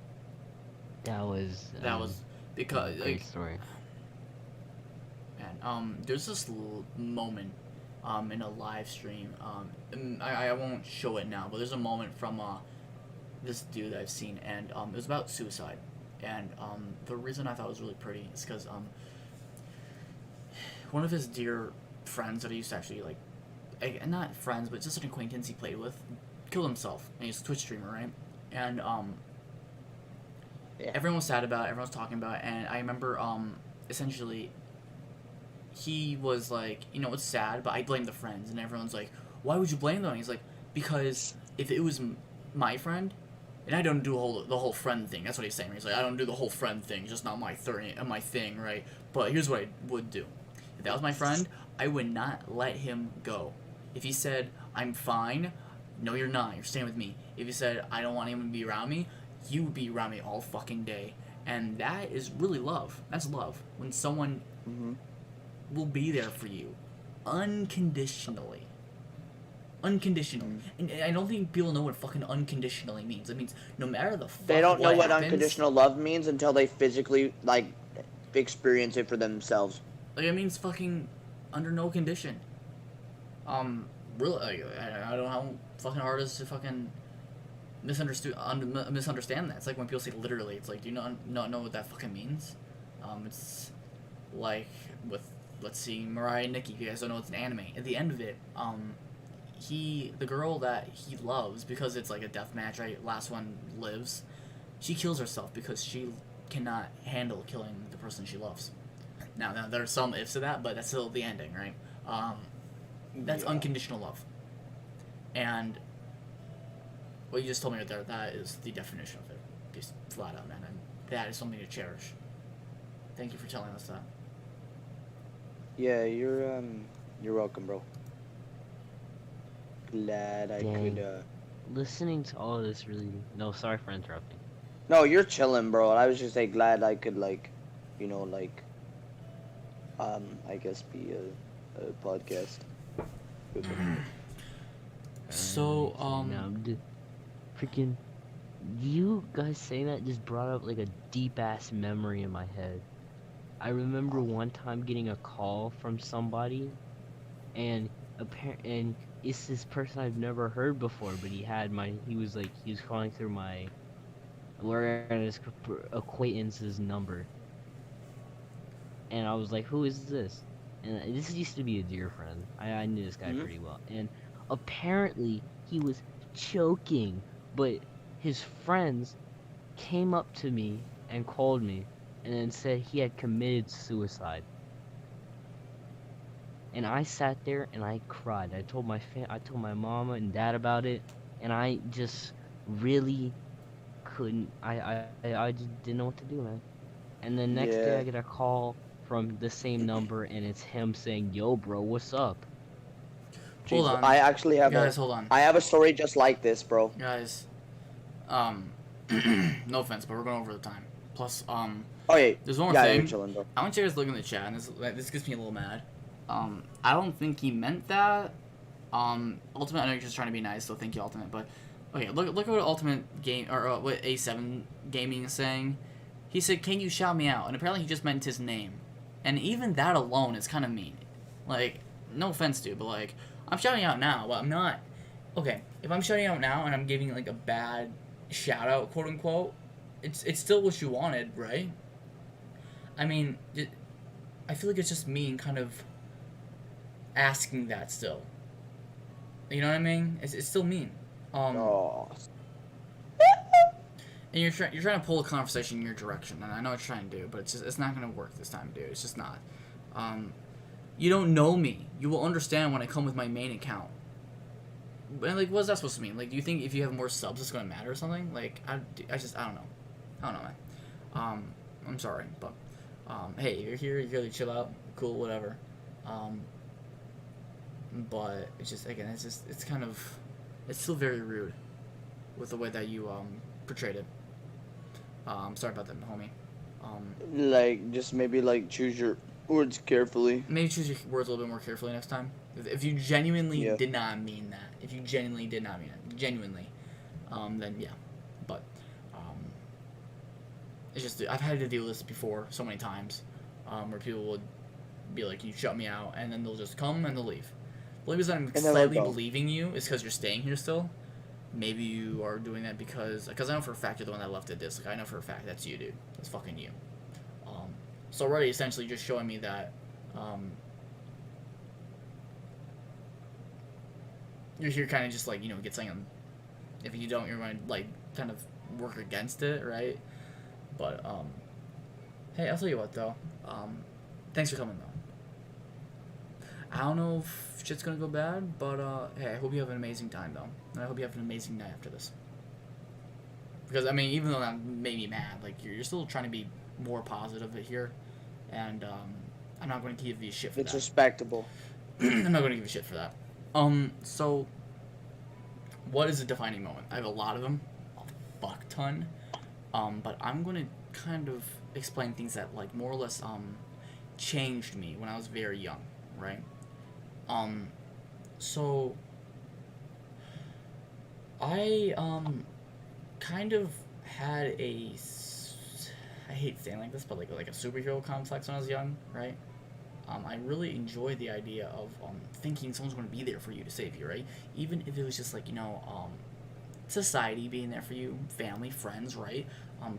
That was That was because great like, story. man, there's this moment, in a live stream. And I won't show it now, but there's a moment from this dude I've seen, and it was about suicide, and the reason I thought it was really pretty is because one of his dear friends that he used to actually like, not friends, but just an acquaintance he played with, killed himself, and he's a Twitch streamer, right? And Yeah. everyone was sad about it, everyone was talking about it, and I remember essentially he was like, you know, it's sad, but I blame the friends, and everyone's like, why would you blame them? And he's like, because if it was my friend, and I don't do the whole friend thing. That's what he's saying. He's like, I don't do the whole friend thing, just not my thing, right? But here's what I would do. If that was my friend, I would not let him go. If he said, I'm fine, no, you're not. You're staying with me. If he said, I don't want anyone to be around me, you would be around me all fucking day. And that is really love. That's love. When someone Mm-hmm. will be there for you unconditionally. Unconditional. And I don't think people know what fucking unconditionally means. It means no matter the fuck They don't know what happens, unconditional love means until they physically like experience it for themselves. like, it means fucking under no condition. Really, like, I don't know how fucking hard it is to fucking misunderstand that. It's like when people say literally. It's like, do you not know what that fucking means? It's like with, let's see, Mariah and Nikki. If you guys don't know, it's an anime. At the end of it, the girl that he loves, because it's like a death match, right? Last one lives. She kills herself because she cannot handle killing the person she loves. Now there are some ifs to that, but that's still the ending, right? That's Yeah. unconditional love. And what you just told me right there, that is the definition of it. Just flat out, man. And that is something to cherish. Thank you for telling us that. Yeah, you're welcome, bro. Glad I Dang. could Listening to all of this really. No, sorry for interrupting. No, you're chilling, bro. I was just like glad I could like, you know, like, I guess be a podcast. So, Now, freaking, you guys saying that just brought up like a deep ass memory in my head. I remember one time getting a call from somebody, and and it's this person I've never heard before, but he was calling through my his acquaintance's number, and I was like, who is this? And this used to be a dear friend. I knew this guy Mhm. pretty well, and apparently he was choking, but his friends came up to me and called me, and then said he had committed suicide. And I sat there and I cried. I told my mama and dad about it, and I just really couldn't. I just didn't know what to do, man. And the next day Yeah. I get a call from the same number, and it's him saying, "Yo, bro, what's up?" Hold Jesus, on, guys. Hold on, I have a story just like this, bro. guys. Um, no offense, but we're going over the time. Plus, Oh yeah, there's one more yeah, you're thing. chilling, bro. I want you guys to look in the chat, and this gets me a little mad. I don't think he meant that. Ultimate, I know you're just trying to be nice, so thank you, Ultimate. But okay, look at what Ultimate Game or what A7 Gaming is saying. He said, "Can you shout me out?" And apparently he just meant his name, and even that alone is kind of mean. Like, no offense, dude, but like, I'm shouting out now, but I'm not. Okay, if I'm shouting out now and I'm giving like a bad shout out, quote unquote, it's still what you wanted, right? I mean, I feel like it's just mean, kind of asking that still. You know what I mean? It's still mean. Oh, And you're trying to pull a conversation in your direction, and I know what you're trying to do, but it's not gonna work this time, dude. It's just not. You don't know me. You will understand when I come with my main account. And like, what's that supposed to mean? Like, do you think if you have more subs, it's gonna matter or something? Like, I don't know. I don't know, man. I'm sorry, but hey, you're here. You're here to chill out. Cool, whatever. But it's just again, it's kind of, it's still very rude with the way that you portrayed it. Sorry about that, homie. like just maybe like choose your words carefully. Maybe choose your words a little bit more carefully next time. If you genuinely Yeah. did not mean that, if you genuinely did not mean it, genuinely, then yeah. But it's just I've had to deal with this before so many times, where people would be like, "You shut me out," and then they'll just come and they'll leave. The only reason I'm And then slightly they'll go. believing you is because you're staying here still. Maybe you are doing that because I know for a fact you're the one that left the disc. Like, I know for a fact that's you, dude. That's fucking you. So already essentially just showing me that you're here kind of just like, get something. If you don't, you're going to like kind of work against it, right? But hey, I'll tell you what though. Thanks for coming though. I don't know if shit's gonna go bad, but hey, I hope you have an amazing time though, and I hope you have an amazing night after this. Because I mean, even though that made me mad, like you're still trying to be more positive here, and I'm not going to give you shit for It's that. respectable. I'm not going to give you shit for that. So what is a defining moment? I have a lot of them, a fuck ton. But I'm going to kind of explain things that like more or less changed me when I was very young, right? So I kind of had I hate saying like this, but like a superhero complex when I was young, right? I really enjoyed the idea of thinking someone's going to be there for you to save you, right? Even if it was just like society being there for you, family, friends, right?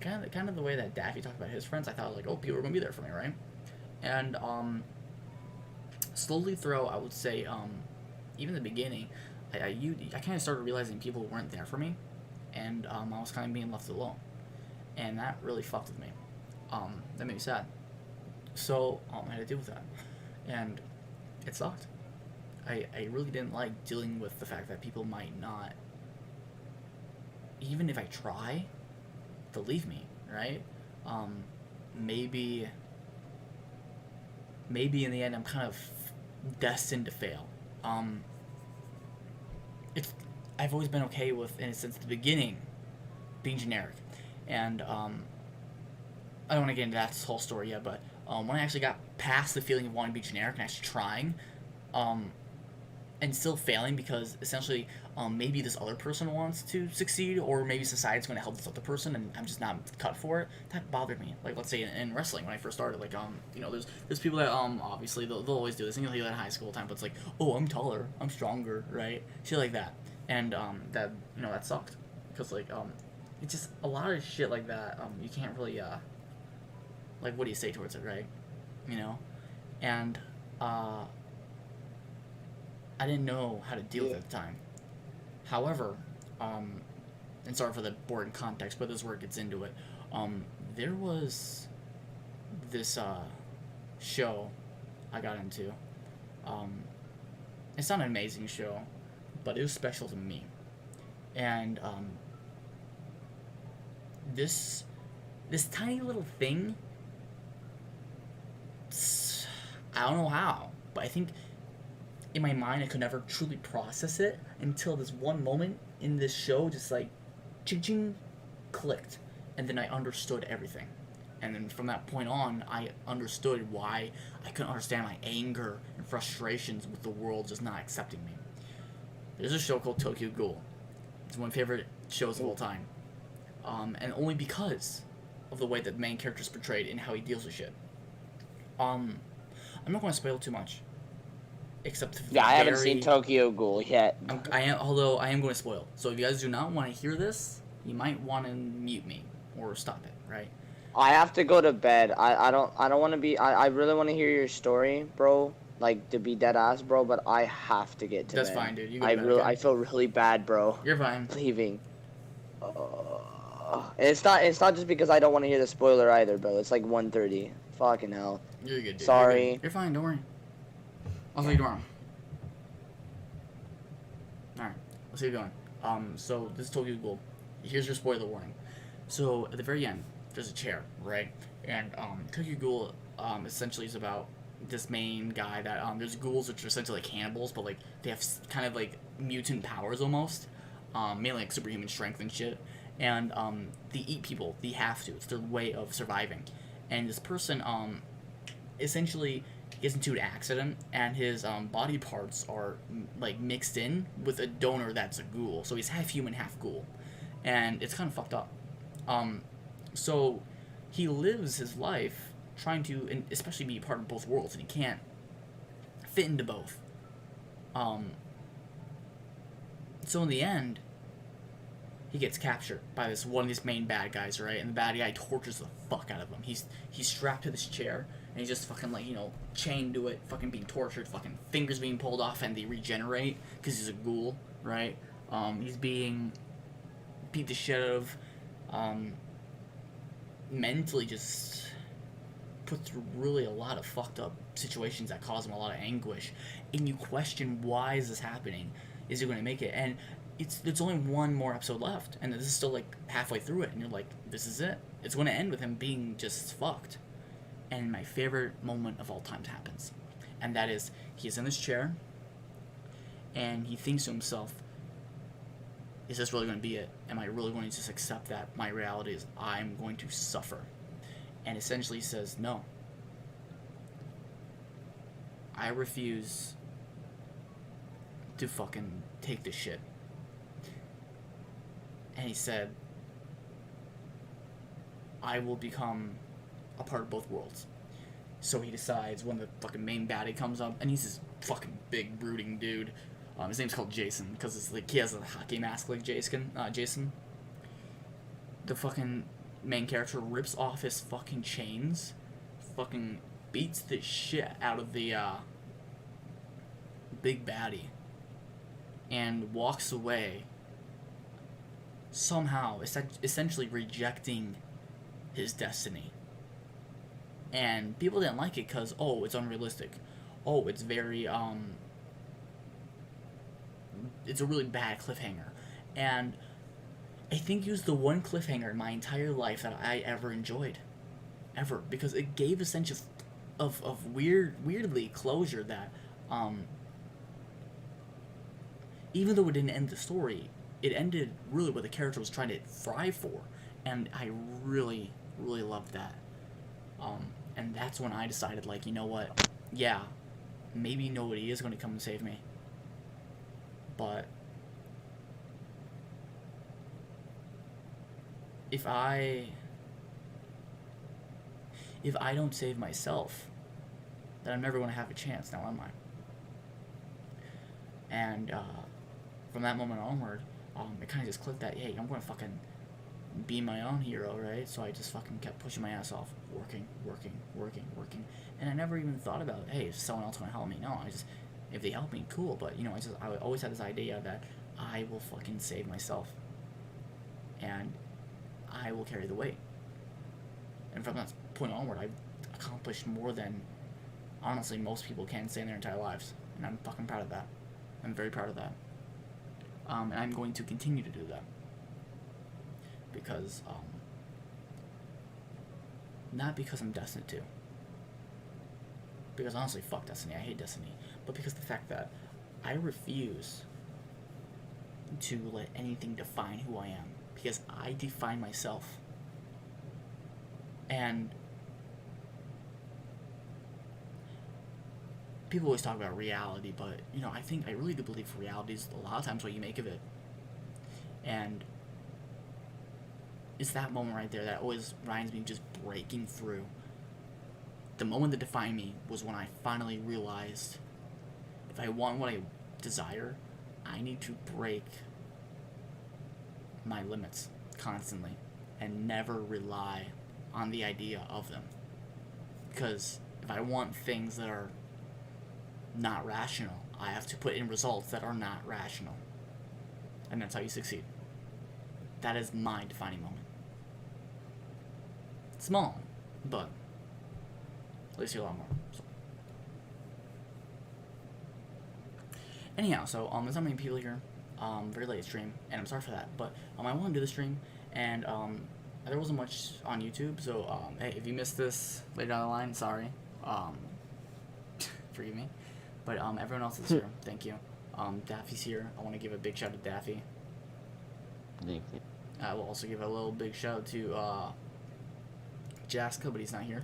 Kind of the way that Daffy talked about his friends. I thought like, oh, people are going to be there for me, right? And slowly throughout, I would say, even the beginning, I kind of started realizing people weren't there for me, and I was kind of being left alone, and that really fucked with me. That made me sad. So I had to deal with that, and it sucked. I really didn't like dealing with the fact that people might not, even if I try, to leave me, right? Maybe in the end I'm kind of destined to fail. It's I've always been okay with, and since the beginning, being generic, and I don't want to get into that whole story yet, but when I actually got past the feeling of wanting to be generic and actually trying, and still failing because essentially maybe this other person wants to succeed, or maybe society's going to help this other person and I'm just not cut for it, that bothered me. Like, let's say in wrestling when I first started, like there's people that obviously they'll always do this, and you'll hear that in high school time, but it's like, oh, I'm taller, I'm stronger, right? Shit like that. And that that sucked, because like it's just a lot of shit like that. You can't really like, what do you say towards it, right? And I didn't know how to deal with it at the time. However, and sorry for the boring context, but this is where it gets into it. There was this show I got into. Um, it's not an amazing show, but it was special to me. And this tiny little thing, I don't know how, but I think in my mind I could never truly process it until this one moment in this show just like ching ching clicked, and then I understood everything. And then from that point on, I understood why I couldn't understand my anger and frustrations with the world just not accepting me. There's a show called Tokyo Ghoul. It's one of my favorite shows of all time. And only because of the way that the main character is portrayed and how he deals with shit. I'm not going to spoil too much. Except Yeah, I haven't seen Tokyo Ghoul yet. Although I am going to spoil. So if you guys do not want to hear this, you might want to mute me or stop it, right? I have to go to bed. I don't want to be. I really want to hear your story, bro. Like, to be dead ass, bro. But I have to get to That's bed. fine, dude. You go to bed, okay? I feel really bad, bro. You're fine. Leaving. And it's not just because I don't want to hear the spoiler either, bro. It's like 1:30. Fucking hell. You're good, dude. Sorry. You're fine. Don't worry. I'll see you tomorrow. Alright, let's keep going. So this is Tokyo Ghoul. Here's your spoiler warning. So at the very end, there's a chair, right? And Tokyo Ghoul essentially is about this main guy that there's ghouls which are essentially like cannibals, but like they have kind of like mutant powers almost, mainly like superhuman strength and shit. And they eat people. They have to. It's their way of surviving. And this person essentially gets into an accident, and his body parts are like mixed in with a donor that's a ghoul. So he's half human, half ghoul, and it's kind of fucked up. So he lives his life trying to, and especially be part of both worlds, and he can't fit into both. So in the end, he gets captured by one of these main bad guys, right? And the bad guy tortures the fuck out of him. He's strapped to this chair, and he's just fucking like, chained to it, fucking being tortured, fucking fingers being pulled off, and they regenerate because he's a ghoul, right? He's being beat the shit out of, mentally just put through really a lot of fucked up situations that cause him a lot of anguish, and you question, why is this happening? Is he going to make it? And it's only one more episode left, and this is still like halfway through it, and you're like, this is it. It's going to end with him being just fucked. And my favorite moment of all time happens, and that is he's in this chair, and he thinks to himself, is this really going to be it? Am I really going to just accept that my reality is I'm going to suffer? And essentially says, no, I refuse to fucking take this shit. And he said, I will become a part of both worlds. So he decides when the fucking main baddie comes up, and he's this fucking big brooding dude. His name's called Jason because it's like he has a hockey mask like Jason. The fucking main character rips off his fucking chains, fucking beats the shit out of the big baddie, and walks away. Somehow, essentially rejecting his destiny. And people didn't like it because, it's unrealistic. It's very, it's a really bad cliffhanger. And I think it was the one cliffhanger in my entire life that I ever enjoyed. Ever. Because it gave a sense of weirdly closure that, even though it didn't end the story, it ended really what the character was trying to thrive for. And I really, really loved that. And that's when I decided, like, you know what? Yeah, maybe nobody is going to come and save me. But if I don't save myself, then I'm never going to have a chance, now am I? And from that moment onward, it kind of just clicked that, hey, I'm going to fucking be my own hero, right? So I just fucking kept pushing my ass off, working. And I never even thought about, hey, is someone else going to help me? No, if they help me, cool. But, I always had this idea that I will fucking save myself. And I will carry the weight. And from that point onward, I've accomplished more than honestly most people can't say in their entire lives, and I'm fucking proud of that. I'm very proud of that. And I'm going to continue to do that because not because I'm destined to, because honestly fuck destiny, I hate destiny, but because the fact that I refuse to let anything define who I am, because I define myself. And people always talk about reality, but you know, I really do believe reality is a lot of times what you make of it. And it's that moment right there that always reminds me just breaking through. The moment that defined me was when I finally realized if I want what I desire, I need to break my limits constantly and never rely on the idea of them. Because if I want things that are not rational, I have to put in results that are not rational. And that's how you succeed. That is my defining moment. Small, but at least you're a lot more. So. Anyhow, so there's not many people here. Very late stream, and I'm sorry for that. But I want to do the stream, and there wasn't much on YouTube. So hey, if you missed this later down the line, sorry. Forgive me. But everyone else is here. Thank you. Daffy's here. I want to give a big shout out to Daffy. Thank you. I will also give a little big shout out to Jaska, but he's not here.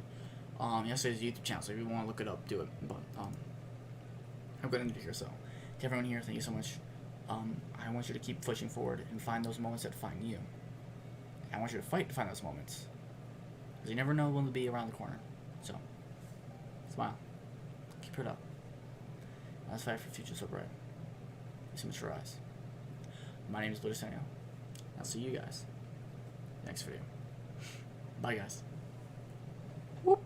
He has his YouTube channel, so if you want to look it up, do it. But I'm going to end it here. So to everyone here, thank you so much. I want you to keep pushing forward and find those moments that define you. I want you to fight to find those moments, because you never know when they'll be around the corner. So smile, keep it up. Let's fight for a future so bright. So much for eyes. My name is Luis Daniel. I'll see you guys next video. Bye, guys. Whoop.